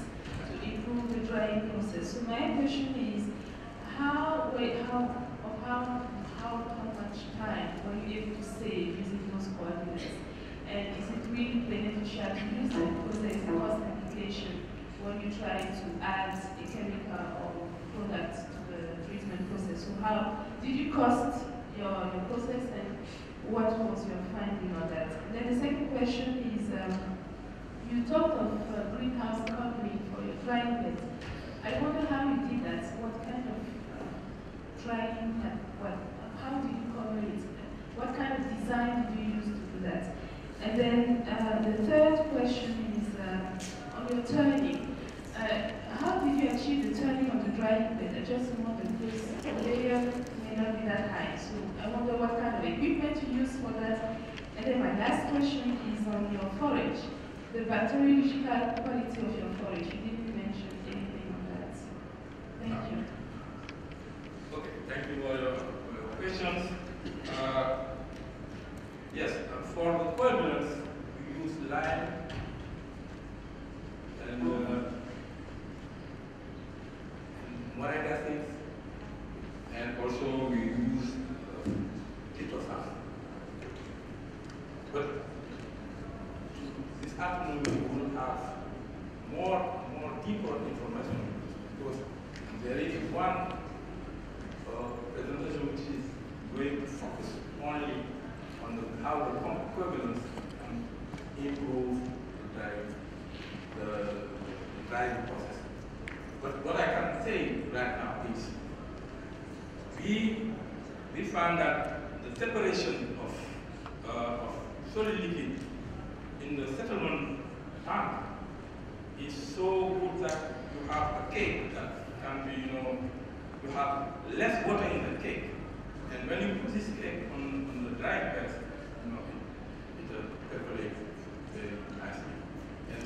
to improve the drying process. So my question is, how much time were you able to save using those coagulants? And is it really beneficial to use them because there is a cost implication when you try to add a chemical or product to the treatment process? So how did you cost your process and what was your finding on that? And then the second question is, you talked of greenhouse covering for your drying beds. I wonder how you did that. What kind of drying, how did you cover it? What kind of design did you use to do that? And then the third question is on your turning. How did you achieve the turning of the drying bed? I just wonder because the layer may not be that high. So I wonder what kind of equipment you use for that. And then my last question is on your forage. The bacteriological quality of your forage. You didn't mention anything on that. Thank you. Okay, thank you for your questions. Yes, for the coagulants, we use lime and boric acid, and also we use chitosan. But this afternoon we will have more deeper information because there is one presentation which is going to focus only on how the coagulants can improve the drying process. But what I can say right now is we found that the separation of solid liquid in the settlement tank is so good that you have a cake that can be, you have less water in the cake. And when you put this cake on the dry bed, it percolates very nicely. And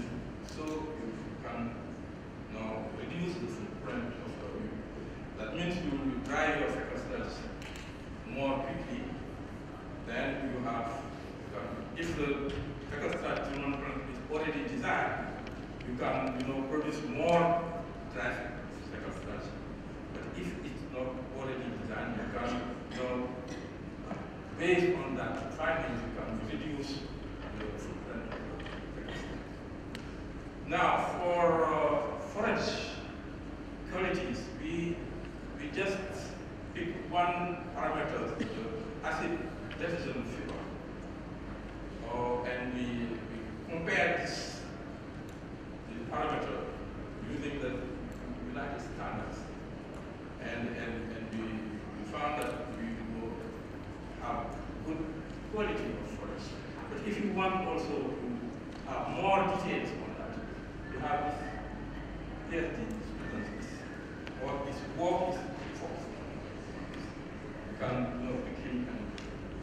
so you can reduce the footprint of the oil. That means you dry your sequesters more quickly. Then you have, if the sequester treatment plant is already designed, you can produce more dry sequesters. But if it's not already designed, you can, based on that findings, you can reduce the footprint of the sequester. Now, for forage qualities, we just pick one parameter, the acid diffusion fever. And we compare this parameter using the United standards. And we found that we will have good quality of forage. But if you want also to have more details on that, you have this PhD students, or this work is for. You can quickly and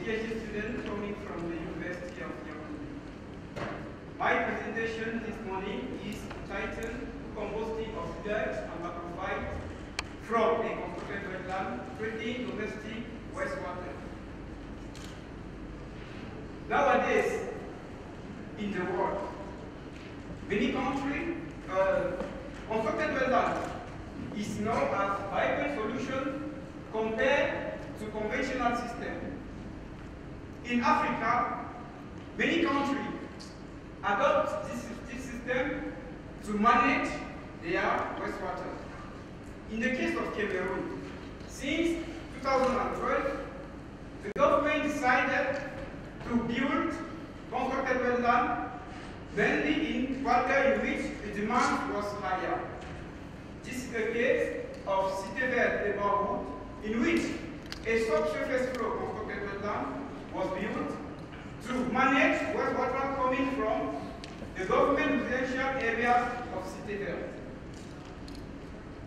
PhD student coming from the University of Yaoundé. My presentation this morning is titled Composting of Sludge and Macrophytes from a Constructed Wetland Treating Domestic Wastewater. Nowadays, in the world, many countries, constructed wetland is known as viable solution compared to conventional system. In Africa, many countries adopt this system to manage their wastewater. In the case of Cameroon, since 2012, the government decided to build constructed wetland mainly in water in which the demand was higher. This is the case of Cité Verte neighborhood, in which a subsurface flow constructed wetland was built to manage wastewater coming from the government residential areas of Cité Verte.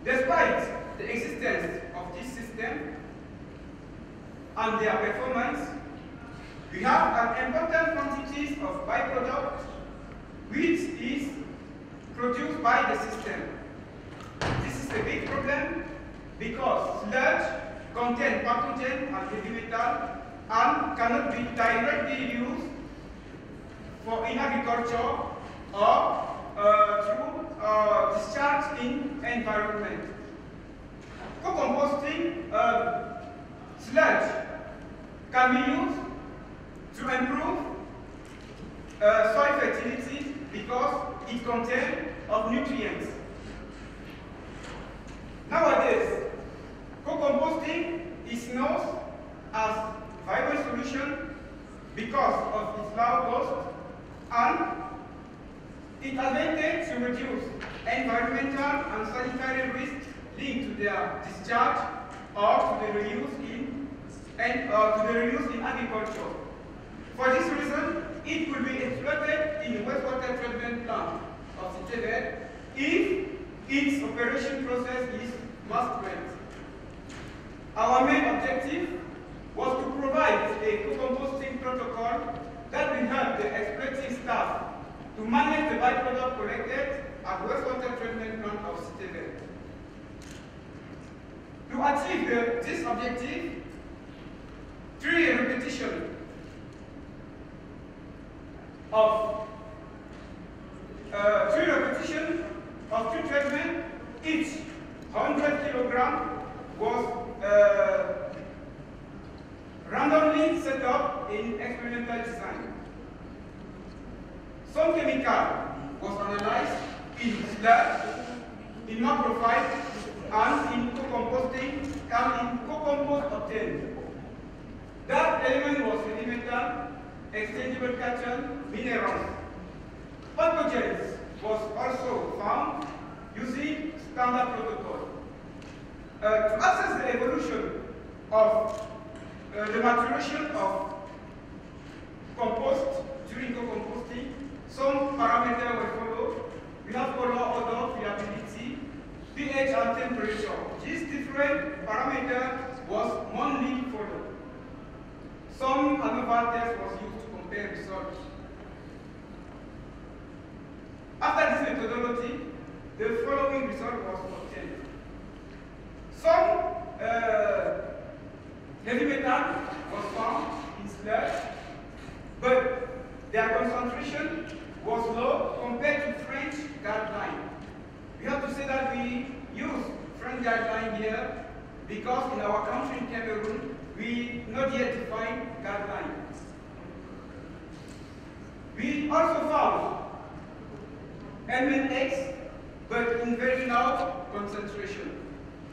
Despite the existence of this system and their performance, we have an important quantities of byproduct which is produced by the system. This is a big problem because sludge contains pathogen and heavy metal and cannot be directly used in agriculture or through discharge in environment. Co-composting sludge can be used to improve soil fertility because it contains of nutrients. Nowadays, co-composting is known as viable solution because of its low cost and its advantage to reduce environmental and sanitary risks linked to their discharge or to the reuse in agriculture. For this reason, it could be exploited in wastewater treatment plant of Cité Verte if its operation process is mass-spread. Our main objective was to provide a co-composting protocol that will help the exploiting staff to manage the byproduct collected at wastewater treatment plant of Cité Verte. To achieve this objective, through a repetition of two treatment, each 100 kilograms was randomly set up in experimental design. Some chemical was analyzed in sludge, in macrophyte, and in co-composting, and in co-compost obtained. That element was sedimental, exchangeable cation, minerals. Pathogens was also found using standard protocol. To assess the evolution of the maturation of compost during co-composting, some parameters were followed. We have color, odor, friability, pH and temperature. These different parameters was monthly followed. Some ANOVA test was used to compare results. After this methodology, the following result was obtained. Some heavy metal was found in sludge, but their concentration was low compared to French guideline. We have to say that we use French guideline here because in our country, in Cameroon, we not yet define guidelines. We also found MNX, but in very low concentration.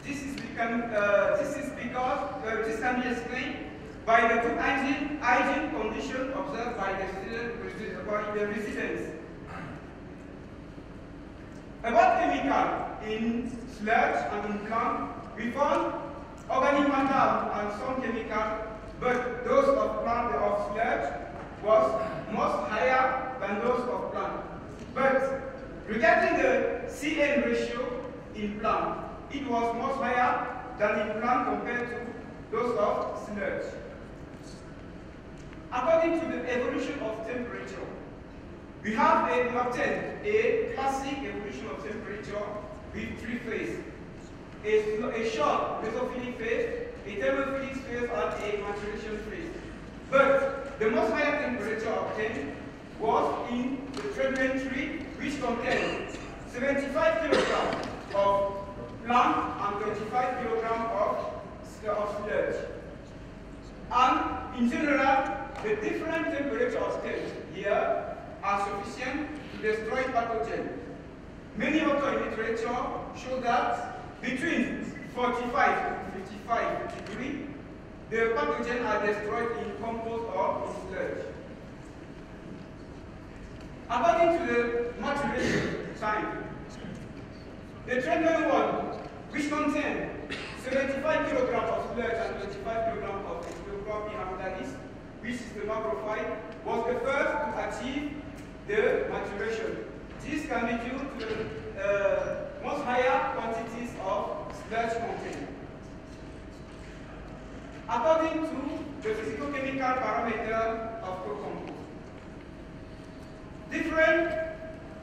This can be explained by the good hygiene condition observed by the residents. About chemical in sludge and in plant, we found organic matter and some chemical, but those of plant of sludge was much higher than those of plant. But regarding the CN ratio in plant, it was much higher than in plant compared to those of sludge. according to the evolution of temperature, we have obtained a classic evolution of temperature with three phases. A short mesophilic phase, a thermophilic phase, and a maturation phase. But the most higher temperature obtained was in the treatment tree, which contained 75 kilograms of plant and 25 kilograms of sludge. And in general, the different temperatures obtained here are sufficient to destroy pathogen. Many authors in literature show that between 45 to 55 degrees, the pathogen are destroyed in compost or in sludge. According to the maturation time, the treatment one, which contained 75 kilograms of sludge and 25 kilograms of explopropyhamdalis, which is the macrophyte, was the first to achieve the maturation. This can be due to the most higher quantities of sludge contained. According to the physicochemical parameter of co-compost, different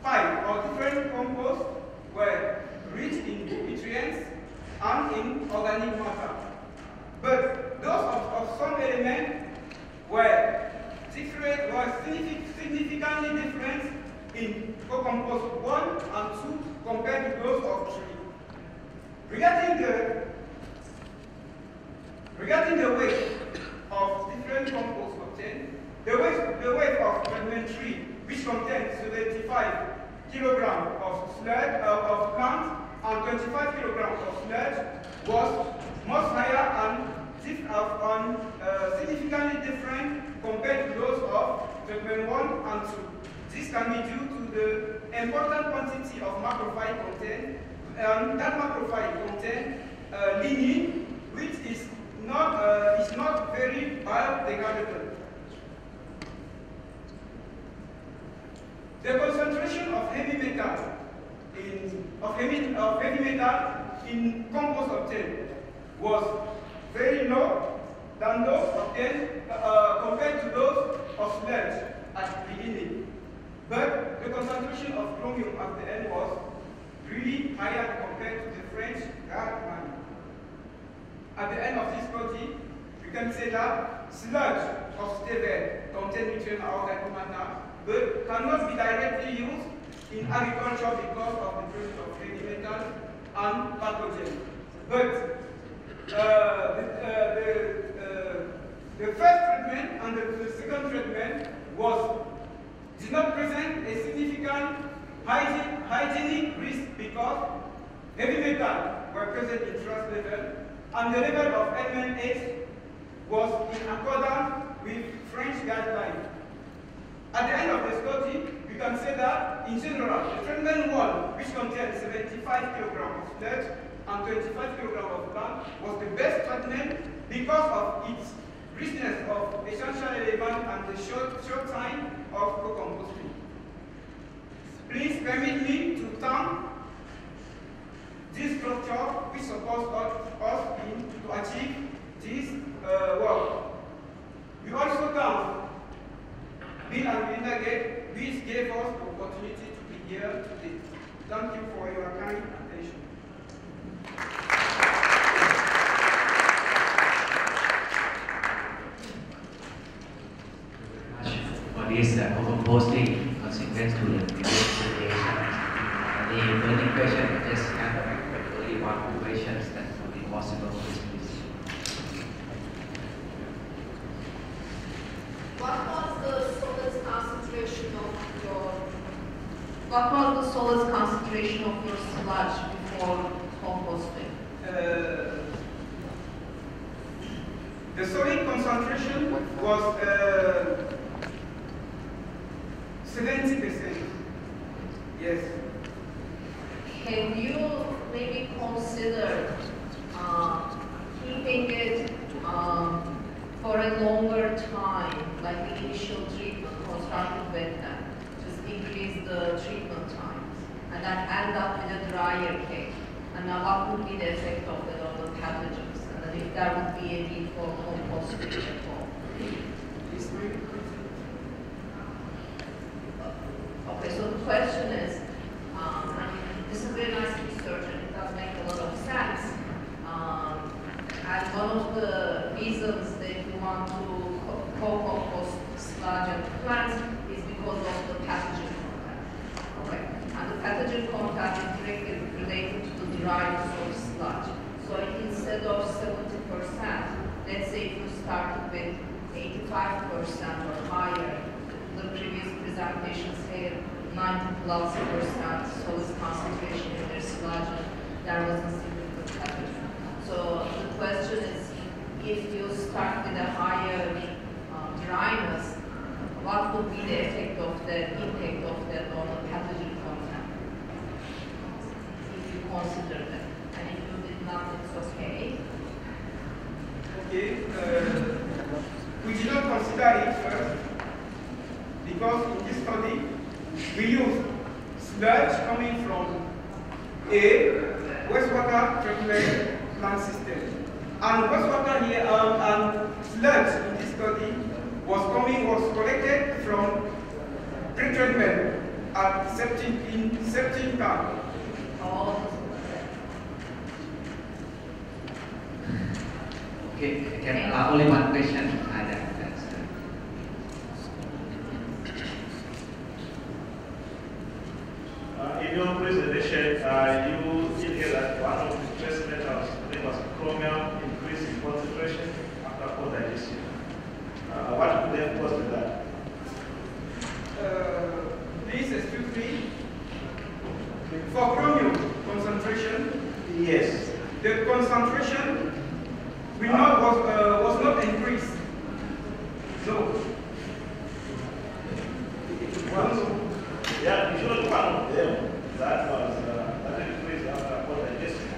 pipe or different compost were rich in nutrients and in organic matter. But those of some elements were significantly different in co-compost 1 and 2 compared to those of 3. Regarding the weight of different composts obtained, the weight of treatment 3, which contains 75 kilograms of sludge of plant and 25 kilograms of sludge, was much higher and significantly different compared to those of treatment 1 and 2. This can be due to the important quantity of macrophyte content, and that macrophyte contains lignin, which is not very biodegradable. The concentration of heavy metal in compost obtained was very low than those obtained compared to those of sludge at the beginning. But the concentration of chromium at the end was really higher compared to the French Gartman. At the end of this study, we can say that sludge of Steven contains nutrient or organic matter, but cannot be directly used in agriculture because of the presence of heavy metals and pathogens. But the first treatment and the second treatment did not present a significant hygienic risk because heavy metals were present in trace level, and the level of NMNH was in accordance with French guidelines. At the end of the study, we can say that, in general, the treatment 1, which contains 75 kilograms of sludge and 25 kilograms of plant, was the best treatment because of its richness of essential elements and the short time of co-composting. Please permit me to thank this structure which supports us to achieve this work. We also thank Bill and Melinda Gates, which gave us the opportunity to be here today. Thank you for your kind attention. For this co-composting consequence to the presentation. The burning question, I just have only one question that would be possible for this. What was the solid concentration of your sludge before composting? The solid concentration was 70%. Yes. Have you maybe considered keeping it for a longer time, like the initial treatment, constructive wetland, just increase the treatment times, and then end up with a drier cake? And now what would be the effect of that on the pathogens? And then if there would be a need for composting at all? is really critical. Okay, so the question is, this is very nice research and it does make a lot of sense. And one of the reasons that you want to co-compost sludge and plants is because of the pathogen content. Okay? And the pathogen content is directly related to the derived soil sludge. So instead of 70%, let's say if you started with 85% or higher, the previous presentations had 90+% solid concentration in their sludge, and there wasn't significant pathogen. So the question is, if you start with a higher dryness, what would be the effect of that, impact of that on the pathogen content? If you consider that, and if you did not, it's okay. Okay, we did not consider it first because in this study we use sludge coming from a wastewater treatment plant system. And wastewater here and sludge in this study was collected from pre-treatment at septic tank. Okay, only one question. In your presentation, you indicated that one of the trace metals, I think was chromium, increase in concentration after cold digestion. What could have caused that? Please excuse me. For chromium concentration, yes, the concentration was not increased. No. Yeah, you showed one of them that was that increased after cold digestion.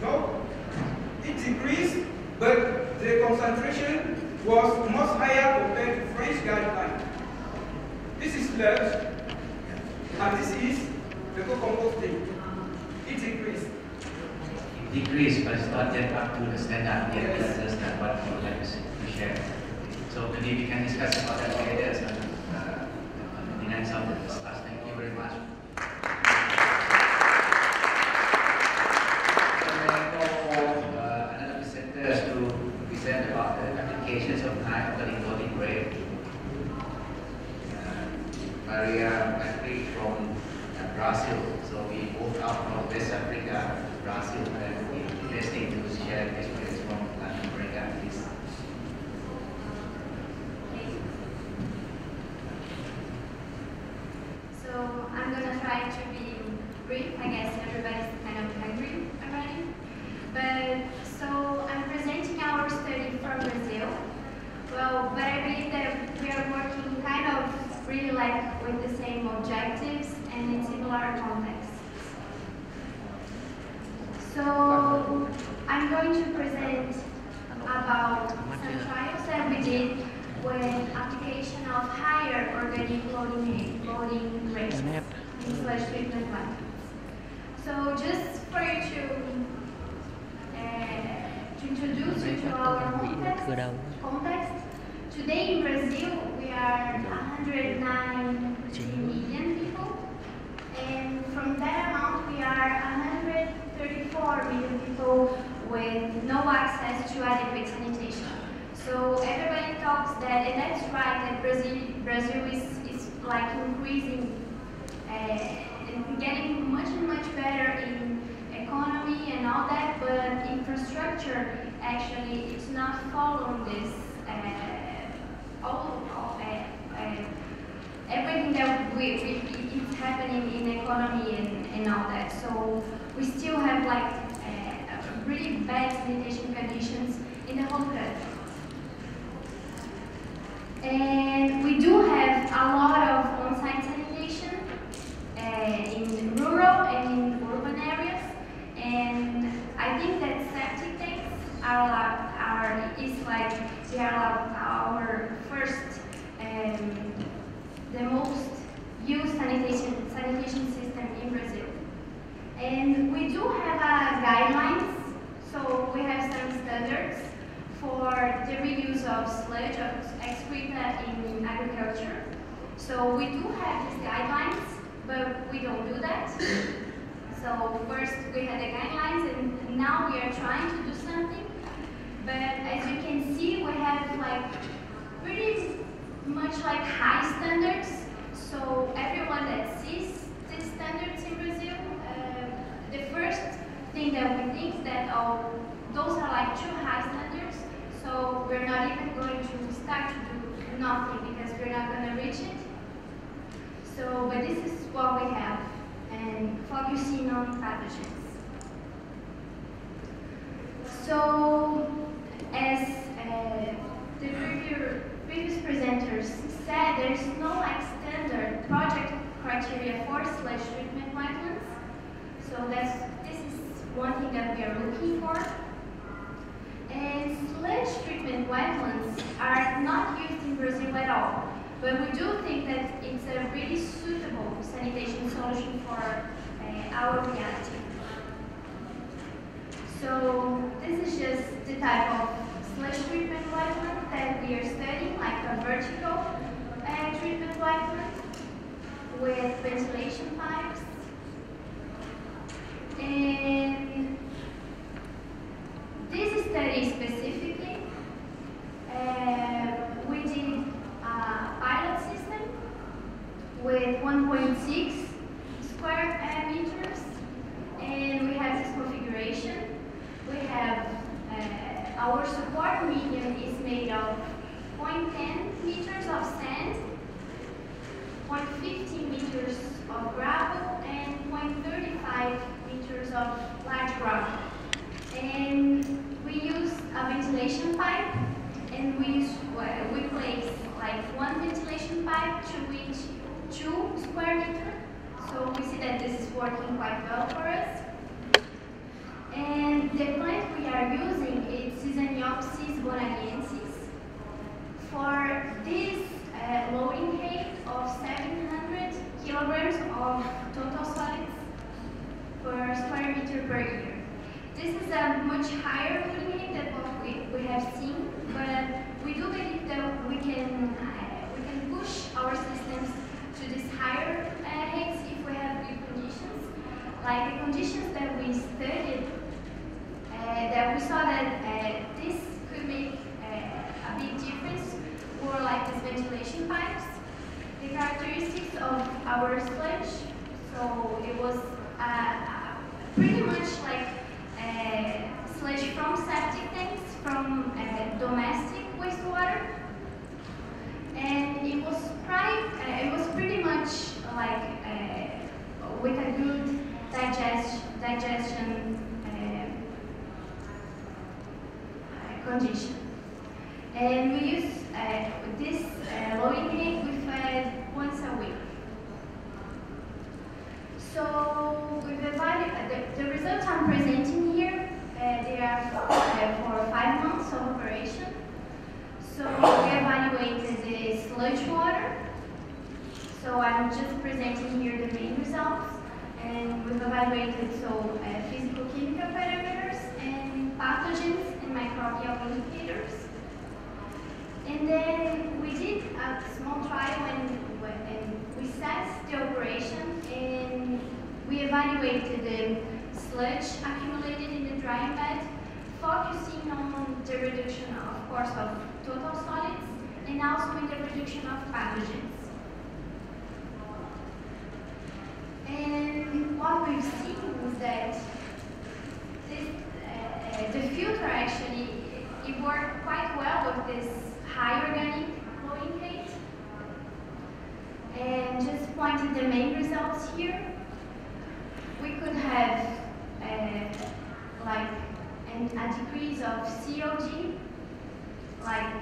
No, it decreased, but the concentration was much higher compared to French guideline. This is sludge, and this is the co-composting. It decreased. It decreased, but it's not yet up to the standard yet. Yes. That's what we would like to share. So maybe we can discuss about that later and the next of the class. Thank you very much. Another presenters to present about the applications of high organic loading rate. Maria Macri from Brazil. So we moved out from West Africa, Brazil, and it's interesting to share experience from Latin America. Please. So I'm gonna try to be brief. I guess everybody's kind of hungry already. But so I'm presenting our study from Brazil. Well, but I believe that we are working kind of really like with the same objectives and in similar contexts. So I'm going to present about some trials that we did with application of higher organic loading rates in sludge treatment methods. So just for you to introduce you to our context, today in Brazil we are 109 million people, and from that amount we are 134 million people with no access to adequate sanitation. So everybody talks that, and that's right, that Brazil is like increasing and getting much better in economy and all that, but infrastructure actually it's not following this. Everything that it's happening in economy and all that. So we still have like really bad sanitation conditions in the whole country. And we do have a lot of on-site sanitation in rural and in urban areas. And I think that septic tanks they are our first, the most used sanitation system in Brazil. And we do have guidelines, so we have some standards for the reuse of sludge or excreta in agriculture. So we do have these guidelines, but we don't do that. So first we had the guidelines, and now we are trying to do something. But as you can see, we have like pretty much like high standards. So everyone that sees these standards in Brazil, the first thing that we think is that those are like too high standards. So we're not even going to start to do nothing because we're not going to reach it. So, but this is what we have, and focusing on pathogens. So, as the previous presenters said, there's no like standard project criteria for sludge treatment wetlands. So this is one thing that we are looking for. And sludge treatment wetlands are not used in Brazil at all. But we do think that it's a really suitable sanitation solution for our reality. So this is just the type of sludge treatment wetland that we are studying, like a vertical treatment wetland with ventilation pipes. And this study specifically, we did a pilot system with 1.6 square meters, and we have this configuration. We have our support medium is made of 0.10 meters of sand, 0.15 meters of gravel, and 0.35 meters of large gravel. And we use a ventilation pipe, and we place like one ventilation pipe to each 2 square meters. So we see that this is working quite well for us. And the plant we are using is Sisaniopsis bonariensis. For this loading height of 700 kilograms of total solids per square meter per year. This is a much higher loading height than what we have seen, but we do believe that we can push our systems to these higher heights if we have good conditions. Like the conditions that we studied, that we saw that this could make a big difference were like these ventilation pipes. The characteristics of our sludge, so it was pretty much like sludge from septic tanks, from domestic wastewater, and it was pretty much like with a good digestion condition. And we use this loading height we fed once a week. So we've evaluated the results I'm presenting here. They are for 5 months of operation. So we evaluated the sludge water. So I'm just presenting here the main results. And we've evaluated physical-chemical parameters and pathogens and microbial indicators. And then we did a small trial and we assessed the operation, and we evaluated the sludge accumulated in the drying bed, focusing on the reduction, of course, of total solids and also in the reduction of pathogens. And what we've seen is that the filter actually, it worked quite well with this high organic flowing rate. And just pointing the main results here, we could have a decrease of COG, like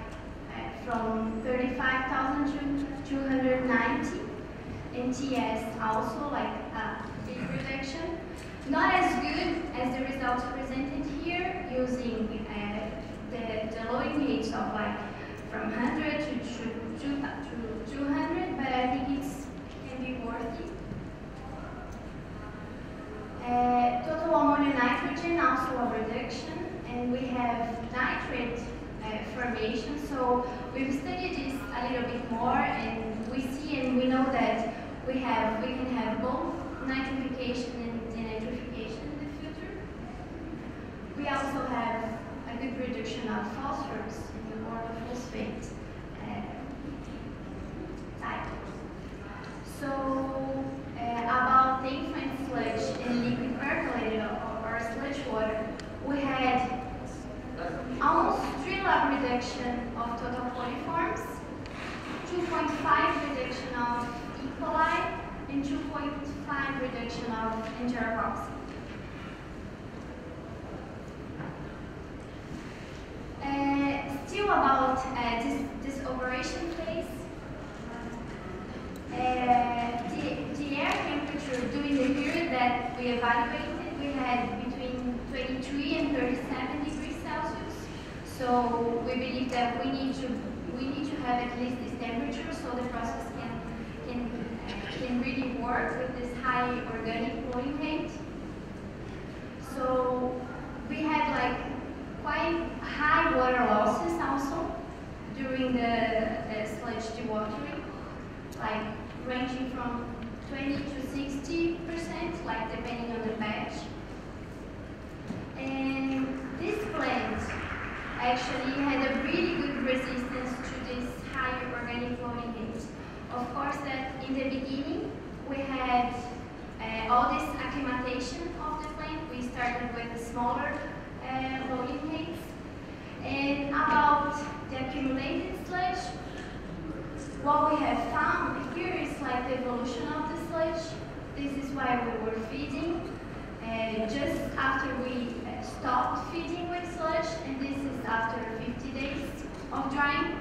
from 35,000 to 290, and TS also like a big reduction. Not as good as the results presented here using the loading rates of like from 100 to 200, but I think it can be worth it. Total ammonia nitrogen also a reduction, and we have nitrate formation. So we've studied this a little bit more, and we see and we know that we can have both nitrification and denitrification in the filter. We also have a good reduction of phosphorus in the orthophosphate type. So about the influent sludge and liquid percolated or sludge water, we had almost 3 log reduction of total coliforms, 2.5 reduction of E. coli, and 2.5 reduction of enterococcus. Still about this operation phase, the air temperature during the period that we evaluated, we had between 23 and 37 degrees Celsius. So we believe that we need to have at least this temperature so the process can really work with this high organic flowing rate. So we had like quite high water losses also during the sludge dewatering, like ranging from 20 to 60%, like depending on the batch. And this plant actually had a really good resistance to this high organic flowing rate. Of course, that in the beginning we had all this acclimatization of the plant. We started with smaller loading rates. And about the accumulated sludge, what we have found here is like the evolution of the sludge. This is why we were feeding just after we stopped feeding with sludge, and this is after 50 days of drying.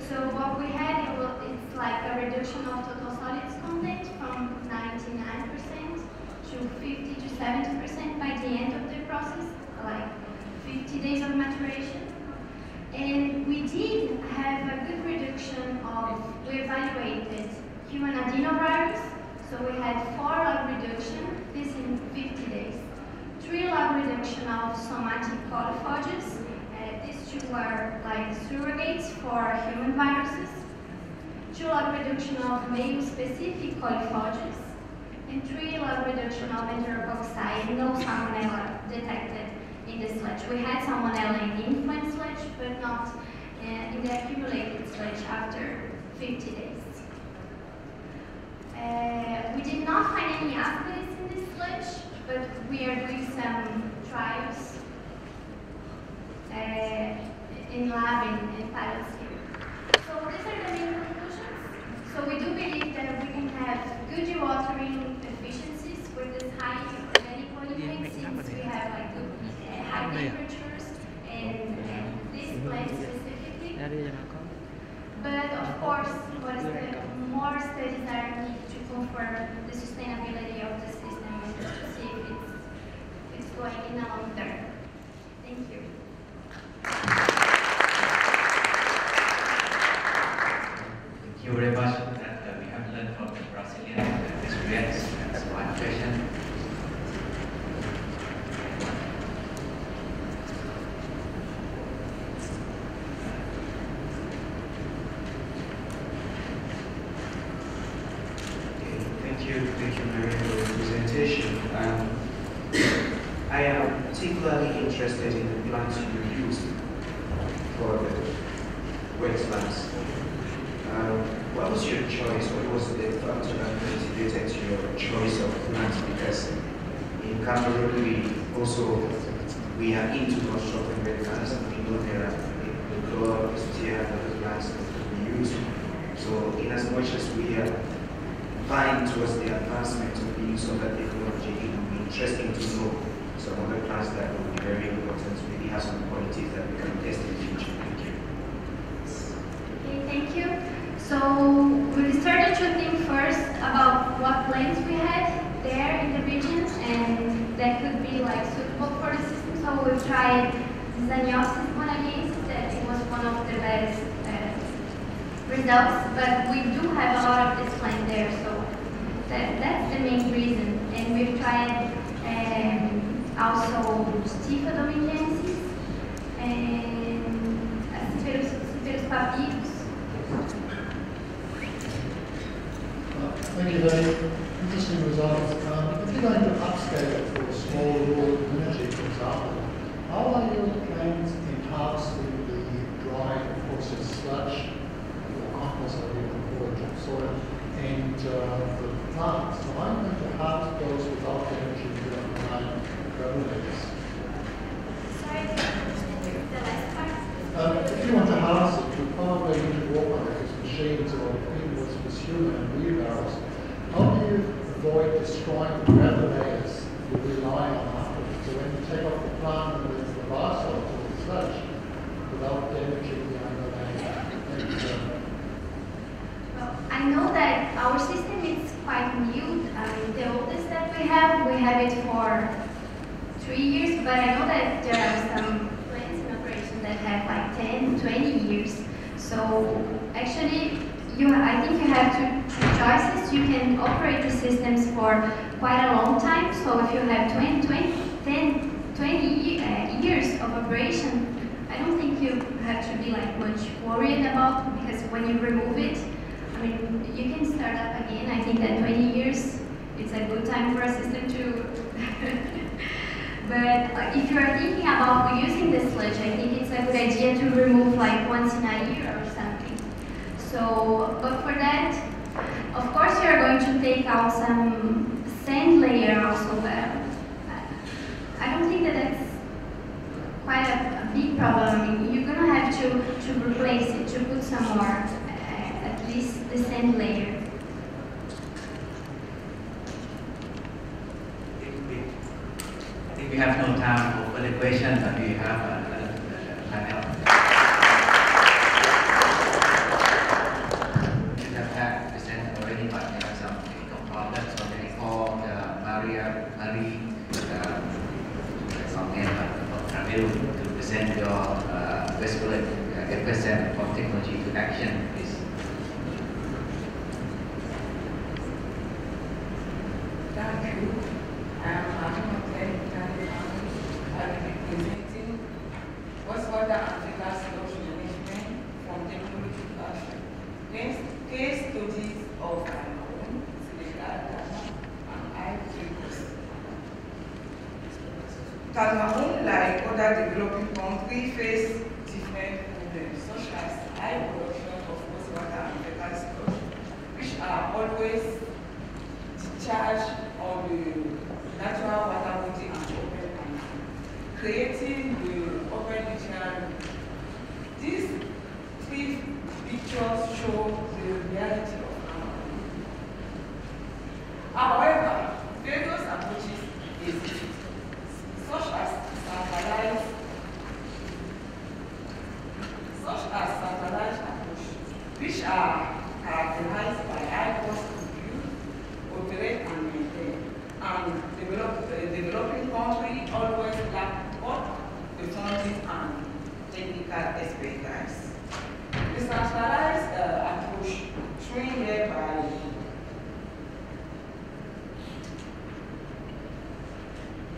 So what we had, it's like a reduction of total solids content from 99% to 50 to 70% by the end of the process, like 50 days of maturation. And we did have a good reduction of, we evaluated human adenovirus, so we had 4 log reduction, this in 50 days. 3 log reduction of somatic polyphages. These 2 are like surrogates for human viruses. 2 log reduction of male-specific polyphages. And 3 log reduction of enterococci, no salmonella detected in the sludge. We had salmonella in the influent sludge, but not in the accumulated sludge after 50 days. We did not find any acids in this sludge, but we are doing some trials in lab and pilot scale. So these are the main conclusions. So we do believe that we can have good dewatering efficiencies with this high organic polyphase, since we have like good high temperatures and this plant specifically. But of course, what is more studies are needed to confirm the sustainability of the system and just to see if it's going in the long term. Thank you. Thank you very much that we have learned from the Brazilian experience. That's one question. Thank you, Maria, for the presentation. I am particularly interested in the plants you used for the wetlands. What was your choice? What was the factor that motivated your choice of plants? Because in Cameroon, we are into constructing wetlands, and we know there are the chlor, steer, and other plants that we use. So, in as much as we are vying towards the advancement of the use of that technology, it would be interesting to know some other plants that would be very important, maybe have some qualities that we can test in the future. Thank you. Okay, thank you. So we started to think first about what plants we had there in the region, and that could be like suitable for the system. So we tried Zaniopsis monagensis, that it was one of the best results, but we do have a lot of this plant there, so that's the main reason. And we've tried also Stifa dominiensis, and papyrus. Thank you, very interesting results. If you're going to upscale it for a small rural community, for example, how are your plans enhancing the drying process sludge, or compost, or even for topsoil, and the plants? So I'm going to harvest those without damaging the underlying grow layers. Sorry, the last part? If you want to harvest it, you probably need to walk on it with machines or even with human and wheelbarrows. How do you avoid destroying the gravel layers you rely on afterwards? So when you take off the plant and the bar salt or the sludge without damaging the underlying. Well, I know that our system is quite new. The oldest that we have it for 3 years, but I know that there are some plants in operation that have like 10, 20 years. So actually, I think you have two choices. You can operate the systems for quite a long time. So if you have 20 years of operation, I don't think you have to be like much worried about, because when you remove it, I mean, you can start up again. I think that 20 years, it's a good time for a system to. But if you are thinking about using the sludge, I think it's a good idea to remove like once in a year or something. So, but for that, of course, you are going to take out some sand layer also. But I don't think that that's quite a big problem. I mean, you're gonna have to replace it, to put some more, at least the sand layer. I think we have no time for further questions, but we have a panel. We have had presented already, but there are some technical problems. So they call Marie to present your represent from technology to action, please. Thank you. Presenting wastewater and fecal sludge management from technology to action. Case studies of Cameroon, Senegal, Ghana, and Ivory Coast. Cameroon, like other developing countries, face different problems, such as high production of wastewater and fecal sludge, which are always discharged on the natural water body and open land, creating the open regional. These three pictures show the reality of Cameroon. However, various approaches exist, such as centralized approach, which are characterized by high cost to build, operate, and maintain. And developing countries always lack both the funding and technical expertise. The centralized approach, shown here by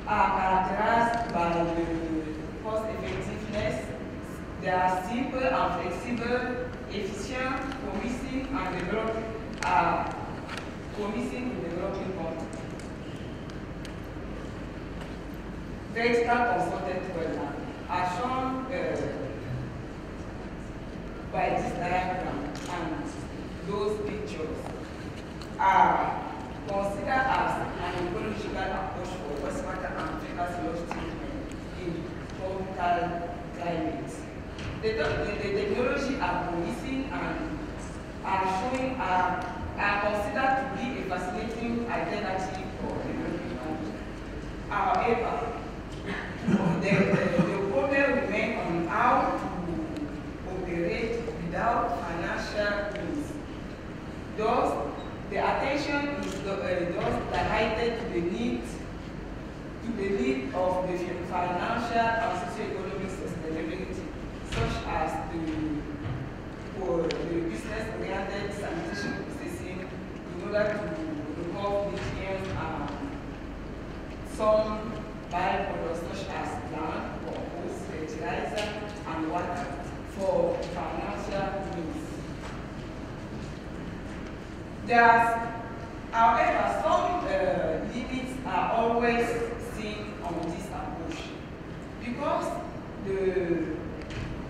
are characterized by the cost effectiveness. They are simple and flexible, efficient, promising, and developing countries. Vertical consulted wetland are shown by this diagram, and those pictures are considered as an ecological approach for wastewater and fecal sludge treatment in tropical climates. The technology are promising and are considered to be a fascinating alternative for developing countries. However, the problem remains on how to operate without financial means. Thus, the attention is directed to the need of the financial and socio-economic sustainability, such as the business-oriented sanitation processing, in order to remove nutrients and some byproducts such as land, compost, fertilizer, and water for financial However, some limits are always seen on this approach because the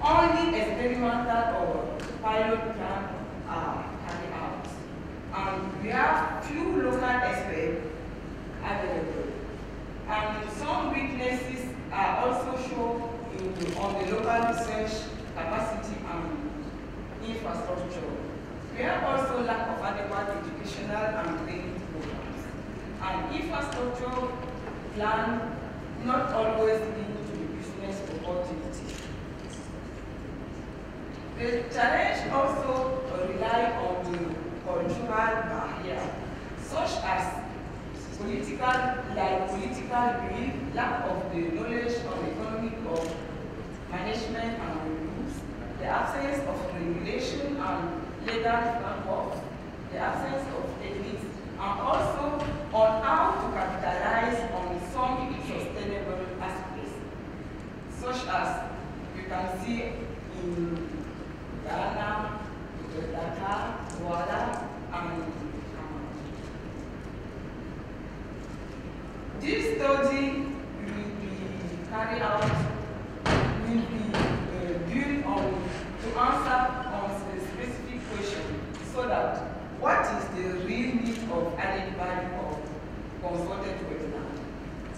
only experimental or pilot plan are carried out, and we have few local experts available, and some weaknesses are also shown on the local research capacity and infrastructure. We have also lack of adequate educational and training programs, and infrastructure plan not always linked to the business opportunities. The challenge also rely on the cultural barrier, such as political belief, lack of the knowledge on economic law, management and rules, the absence of regulation and legal framework, the absence of ethics, and also on how to capitalize on some sustainable aspects, such as you can see in Ghana, Dakar, Douala, and this study will be carried out, will be built on to answer on a specific question, so that what is the real need of added value of consulted wetland?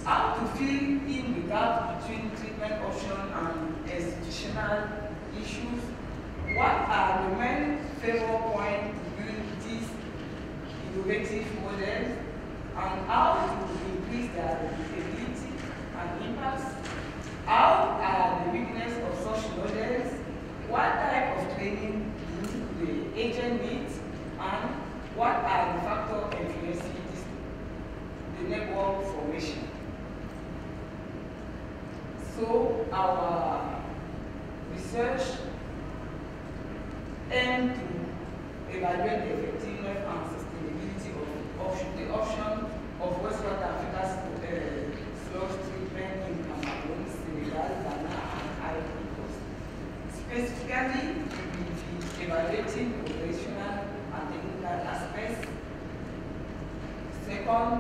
How to fill in the gap between treatment option and institutional issues? What are the main favor points to build these innovative models? And how to increase their replicability and impacts? How are the weaknesses of such models? What type of training do the agent need? And what are the factors influencing the network formation? So our research aims to evaluate the effectiveness and sustainability of the option of wastewater Africa's sludge treatment in Cameroon, Senegal, Ghana, and Ivory Coast. Specifically, we will be evaluating operational and technical aspects. Second,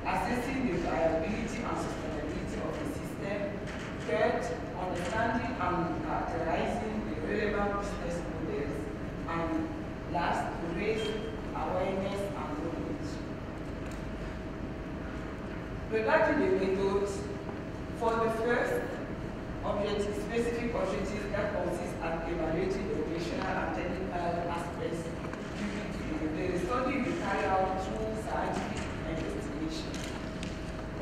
assessing the viability and sustainability of the system. Third, understanding and characterizing the relevant business models. And last, to raise awareness and knowledge. Regarding the methods, for the first specific objectives that consist of evaluating the operational and technical aspects, the study will carry out through scientific investigation.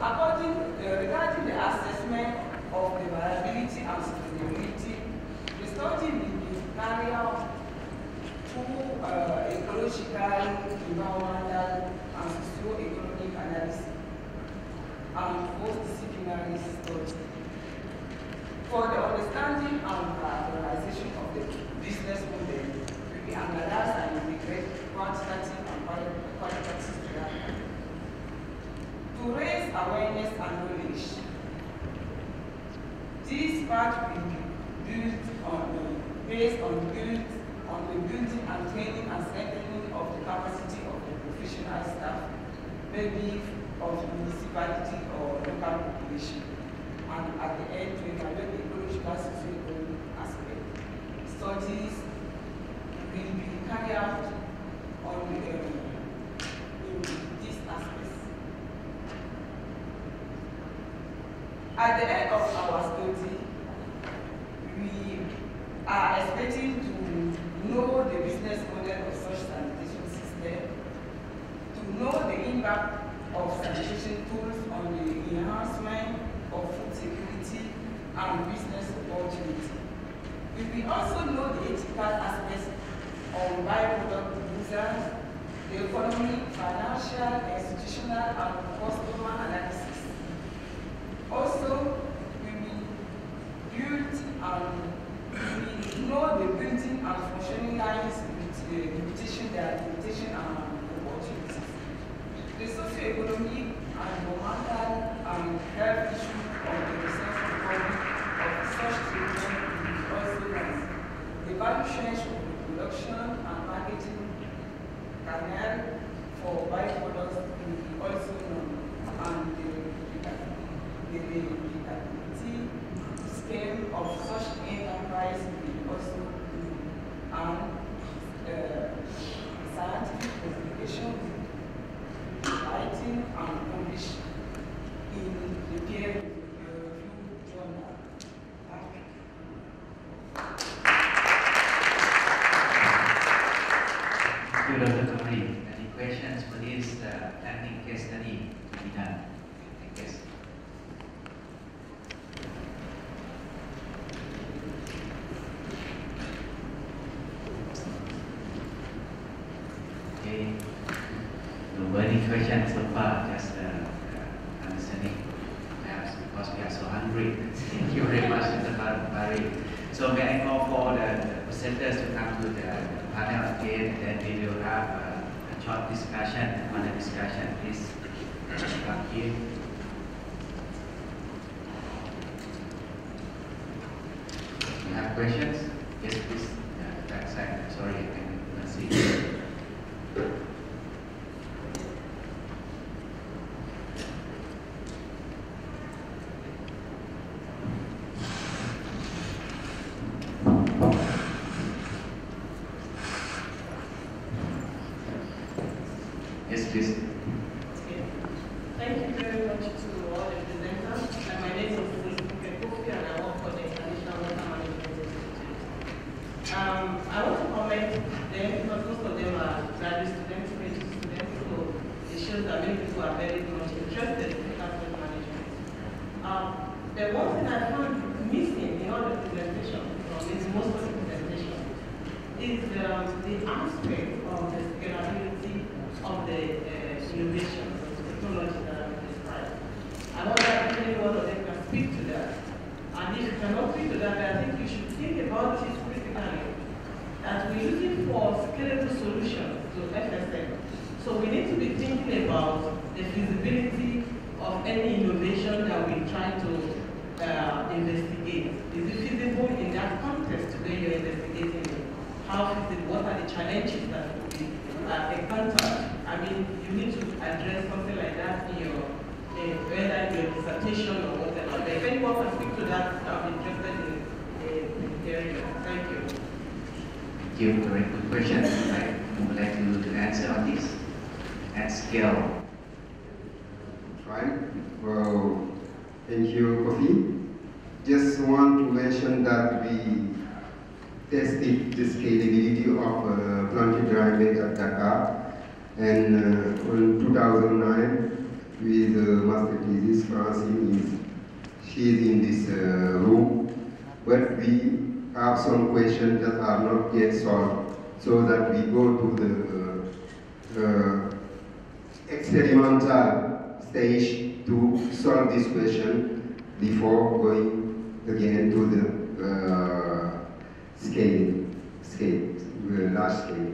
Regarding the assessment of the viability and sustainability, the study will be carried out through ecological, environmental, and socio-economic analysis and post-disciplinary study. For the understanding and characterization of the business model, will be analyzed and integrate quantitative and qualitative data. To raise awareness and knowledge, this part will be built based on the building and training and strengthening of the capacity of the professional staff, maybe of the municipality or local population. And at the end, to evaluate the ecological socio-economic aspect. Studies will be carried out on in these aspects. At the end of our study, we are expecting to know the business model of such sanitation system, to know the impact of sanitation tools on the enhancement of food security and business opportunity. We will also know the ethical aspects on byproduct users, the economic, financial, institutional, and customer analysis. Also, we will build and we know the building and functioning lines with the limitation and opportunities. The socio-economic and environmental and health issues of the resource recovery of such treatment will also rise. The value chain of the production and packaging canal for byproducts will be also known, and the applicability scale of such enterprise will be also known, and scientific publication writing and published in the peer-reviewed journal. Thank you, Dr. Kamari. Any questions for this planning case study to be done? Yes. Okay. No burning questions so far, just understanding, perhaps because we are so hungry. Thank you very much, Mr. Barry. So may I call for the presenters to come to the panel again, and then we will have a short discussion, panel discussion. Please come here. You have questions? Yes, please. Back side. Sorry, I cannot see. Yes, please. Thank you very much to all the presenters. My name is Mr. Kofi and I work for the International Water Management Institute. I want to comment them because most of them are graduate students, PhD students, so it shows that many people are very much interested in water management. The one thing I found missing in all the presentation, in most of the presentation, is the aspect of the scalability of the innovation, of the technology that I've described. I wonder if anyone of them can speak to that. And if you cannot speak to that, I think you should think about it critically. That we're looking for scalable solutions to FSM. So we need to be thinking about the feasibility of any innovation that we try to investigate. Is it feasible in that context where you're investigating it? How feasible? What are the challenges that will be encountered? I mean, you need to address something like that in your, whether in your dissertation or whatever. But if anyone can speak to that, I'm interested in hearing it. Thank you. Thank you. Very good question. I would like you to answer on this. At scale. Right. Well, thank you, Kofi. Just want to mention that we tested the scalability of planted dry bed at Dakar, and in 2009 with master thesis, Francine she is in this room, but we have some questions that are not yet solved, so that we go to the experimental stage to solve this question before going again to the large scale,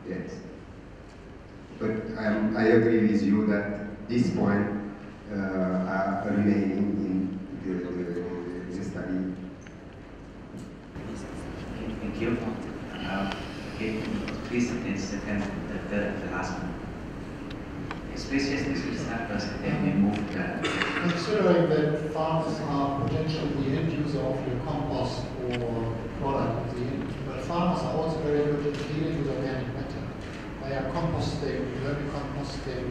yes. But I agree with you that this point are remaining in the study. Thank you. Okay, please, the last one. Especially this will start first, and then we move the... Considering that farmers are potentially the end user of your compost or product, but farmers are also very good at dealing with organic matter. They are composting, vermicomposting,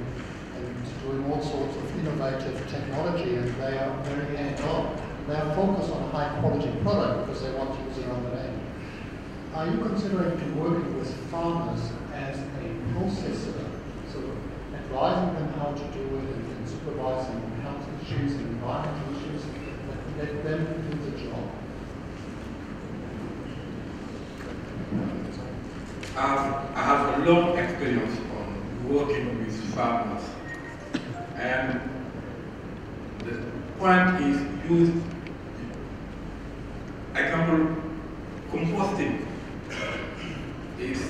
and doing all sorts of innovative technology, and they are very hands-on. They are focused on a high-quality product because they want to use it on their end. Are you considering to working with farmers as a processor, so advising them how to do it and supervising health issues and environmental issues, that let them do the job? I have a long experience on working with farmers, and the point is use example composting is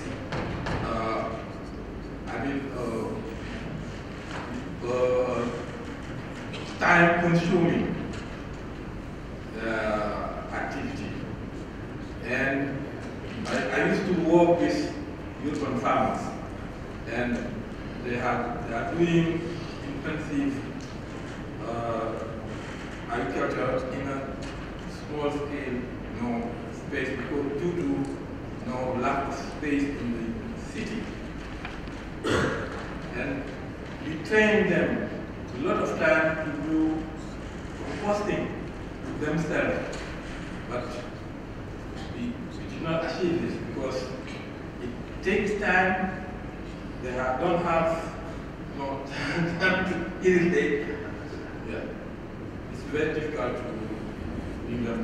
time consuming activity, and I used to work with urban farmers, And they are doing intensive agriculture in a small scale, space, because due to lack of space in the city. And we train them a lot of time to do composting themselves, but we did not achieve this because it takes time. They don't have time to irrigate. Yeah. It's very difficult to bring them.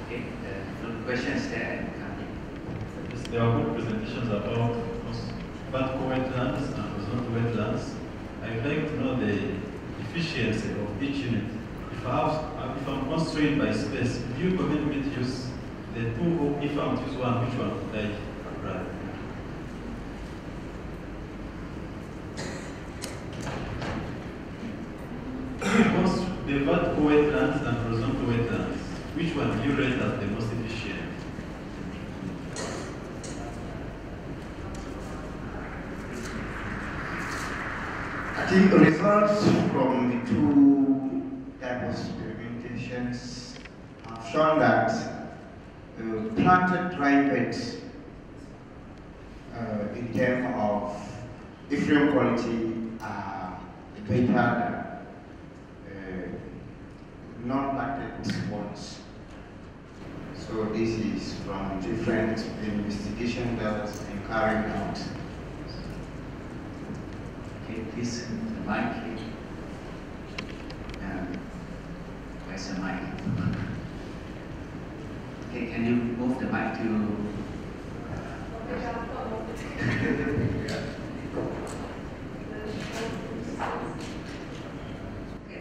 Okay, some questions there. Yes, there are good presentations about vertical wetlands and horizontal wetlands. I would like to know the efficiency of each unit. If I'm constrained by space, do you permit me to use the two, or if I'm to use one, which one would I rather? The vertical wetlands and horizontal wetlands, which one do you rate as the most efficient? I think the results from the two types of experimentations have shown that planted dry beds in terms of effluent quality are better than non-planted ones. So this is from different investigation that has been carried out. Okay, please, the mic. Where's the mic? Okay, can you move the mic to...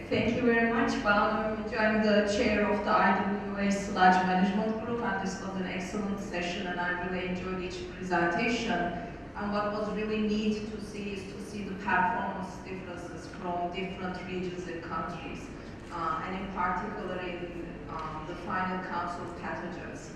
Thank you very much. I'm the chair of the IWA Sludge Management Group, and this was an excellent session, and I really enjoyed each presentation. And what was really neat to see is to see the performance differences from different regions and countries, and in particular in the final counts of pathogens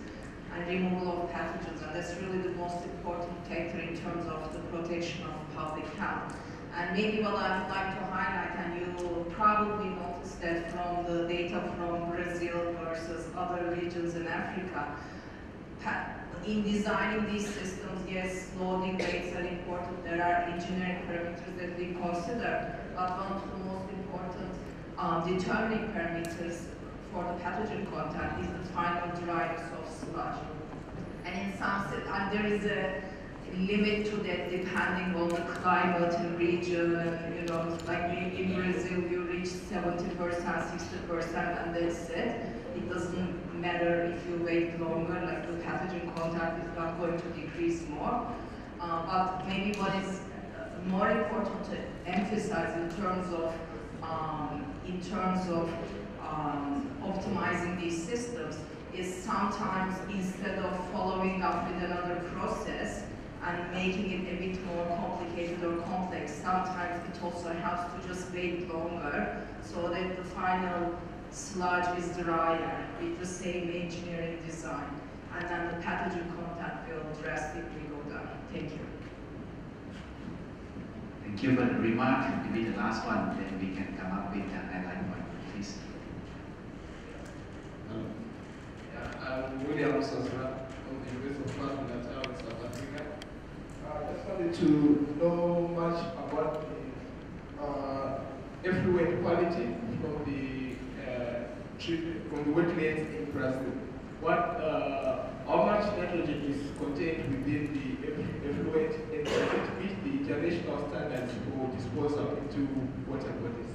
and removal of pathogens, and that's really the most important factor in terms of the protection of public health. And maybe what I would like to highlight, and you will probably notice that from the data from Brazil versus other regions in Africa, in designing these systems, yes, loading rates are important. There are engineering parameters that we consider, but one of the most important determining parameters for the pathogen contact is the final dryness of sludge. And in some, there is a limit to that depending on the climate and region, and like in Brazil you reach 70%, 60%, and that's it. It doesn't matter if you wait longer, like the pathogen contact is not going to decrease more. But maybe what is more important to emphasize in terms of optimizing these systems is sometimes instead of following up with another process and making it a bit more complicated or complex, sometimes it also helps to just wait longer so that the final sludge is drier with the same engineering design, and then the pathogen contact will drastically go down. Thank you. Thank you for the remark. Maybe the last one, then we can come up with an highlight point, please. I'm William Sosra from the University of KwaZulu-Natal in South Africa. I just wanted to know much about the effluent quality from the wetlands in Brazil. How much nitrogen is contained within the effluent, and does it meet the international standards for disposal into water bodies?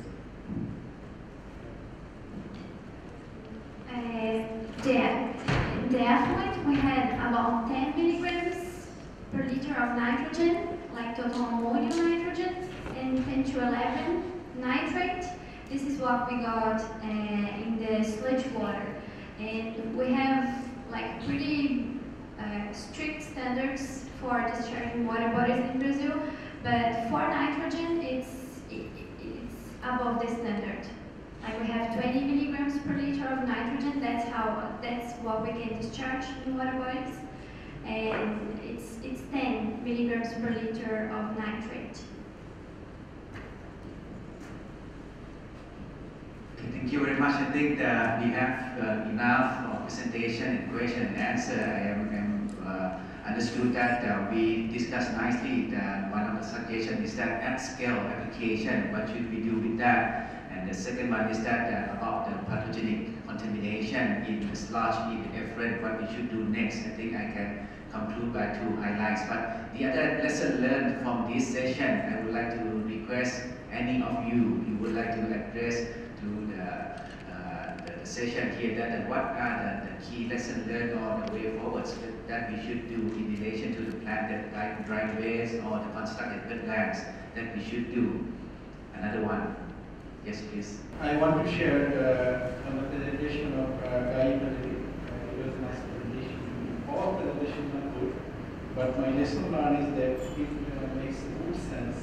The effluent, we had about 10 milligrams per liter of nitrogen, like total ammonium nitrogen, and 10 to 11 nitrate. This is what we got in the sludge water. And we have like pretty strict standards for discharging water bodies in Brazil, but for nitrogen, it's above the standard. Like we have 20 milligrams per liter of nitrogen. That's what we can discharge in water bodies. and it's 10 milligrams per liter of nitrate. Thank you very much. I think that we have enough presentation and question and answer. I understood that we discussed nicely that one of the suggestions is that at scale application, what should we do with that? And the second one is that about the pathogenic contamination in the sludge in the effluent, what we should do next. I think I can conclude by 2 highlights. But the other lesson learned from this session, I would like to request any of you would like to address to the session here that what are the key lessons learned or the way forwards that we should do in relation to the planted dry waste or the constructed wetlands that we should do. Another one. Yes, please. I want to share on the presentation of Guy Patel. It was a nice presentation. All presentations are good, but my lesson learned is that it makes good sense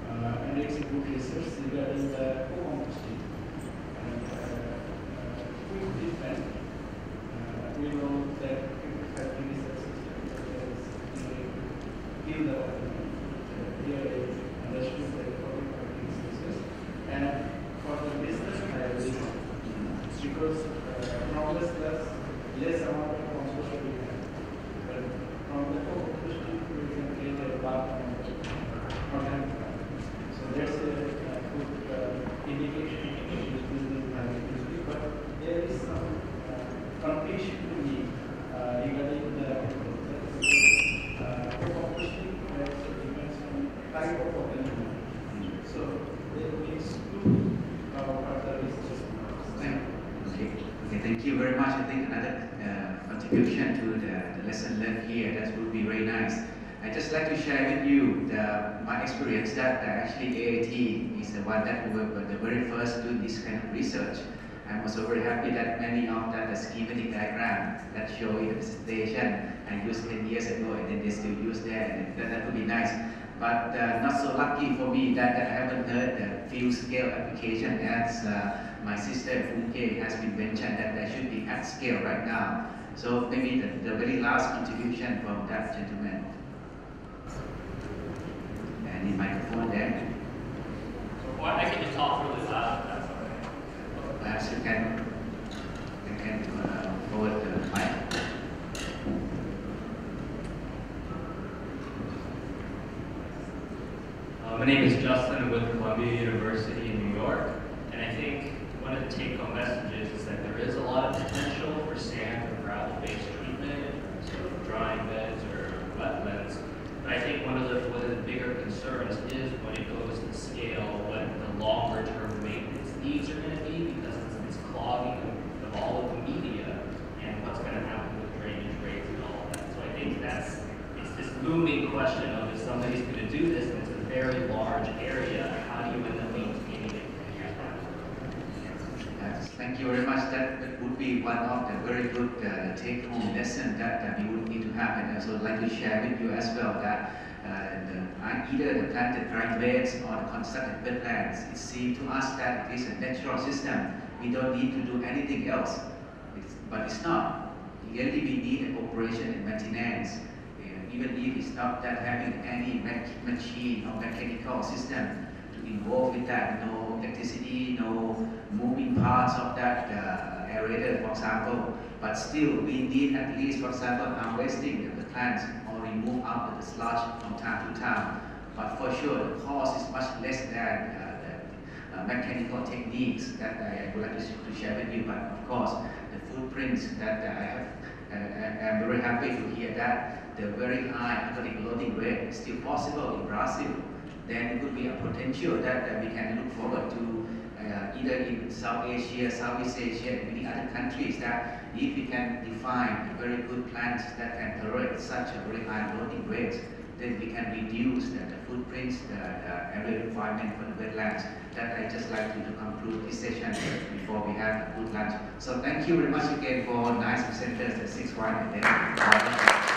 and it's a good research regarding the co-composting. Different. We know that if factory research give the really understood the factory resources, and for the business because from less amount of compost we have, but from the co-composting we can create a lot from organic. So that's a good indication of business management. But there is some confusion to me regarding the co-composting also depends on type of organism. So there needs to further research. Okay, thank you very much. I think another contribution to the lesson learned here, that would be very nice. I'd just like to share with you my experience that actually AIT is the one that we were the very first to do this kind of research. I'm also very happy that many of the schematic diagrams that show in the presentation I used 10 years ago and then they still use that, and that would be nice. But not so lucky for me that I haven't heard the field scale application as my sister Funke has been mentioned that there should be at scale right now. So maybe the very last contribution from that gentleman. And the microphone there. Well, I can just talk really loud. Perhaps you can forward the mic. My name is Justin. I'm with Columbia University in New York, and I think one of the take-home messages is that there is a lot of potential for sand or gravel-based treatment in terms of drying beds or wetlands. But I think one of the bigger concerns is when it goes to scale, what the longer-term maintenance needs are going to be, because it's clogging of all of the media and what's going to happen with drainage rates and all of that. So I think it's this looming question of if somebody's going to do this and it's a very large area, how do you end up maintaining it? Yes, thank you very much. That would be one of the very good take-home lessons that we would need to have. And I also like to share with you as well that either the planted dry beds or the constructed wetlands, it seems to us that it is a natural system. We don't need to do anything else. But it's not. Really, we need an operation and maintenance. Even if it's not that having any machine or mechanical system to involve with that, no electricity, no moving parts of that aerator, for example. But still, we need at least, for example, harvesting the plants or remove out the sludge from time to time. But for sure, the cost is much less than the mechanical techniques that I would like to share with you. But of course, the footprints that I have, I'm very happy to hear that the very high aquatic loading rate is still possible in Brazil. Then it could be a potential that we can look forward to either in South Asia, Southeast Asia, and many other countries, that if we can define a very good plants that can tolerate such a very high loading rate, then we can reduce the footprints, the area requirement for the wetlands. That I just like to conclude this session before we have a good lunch. So thank you very much again for nice presenters at 6-1 and then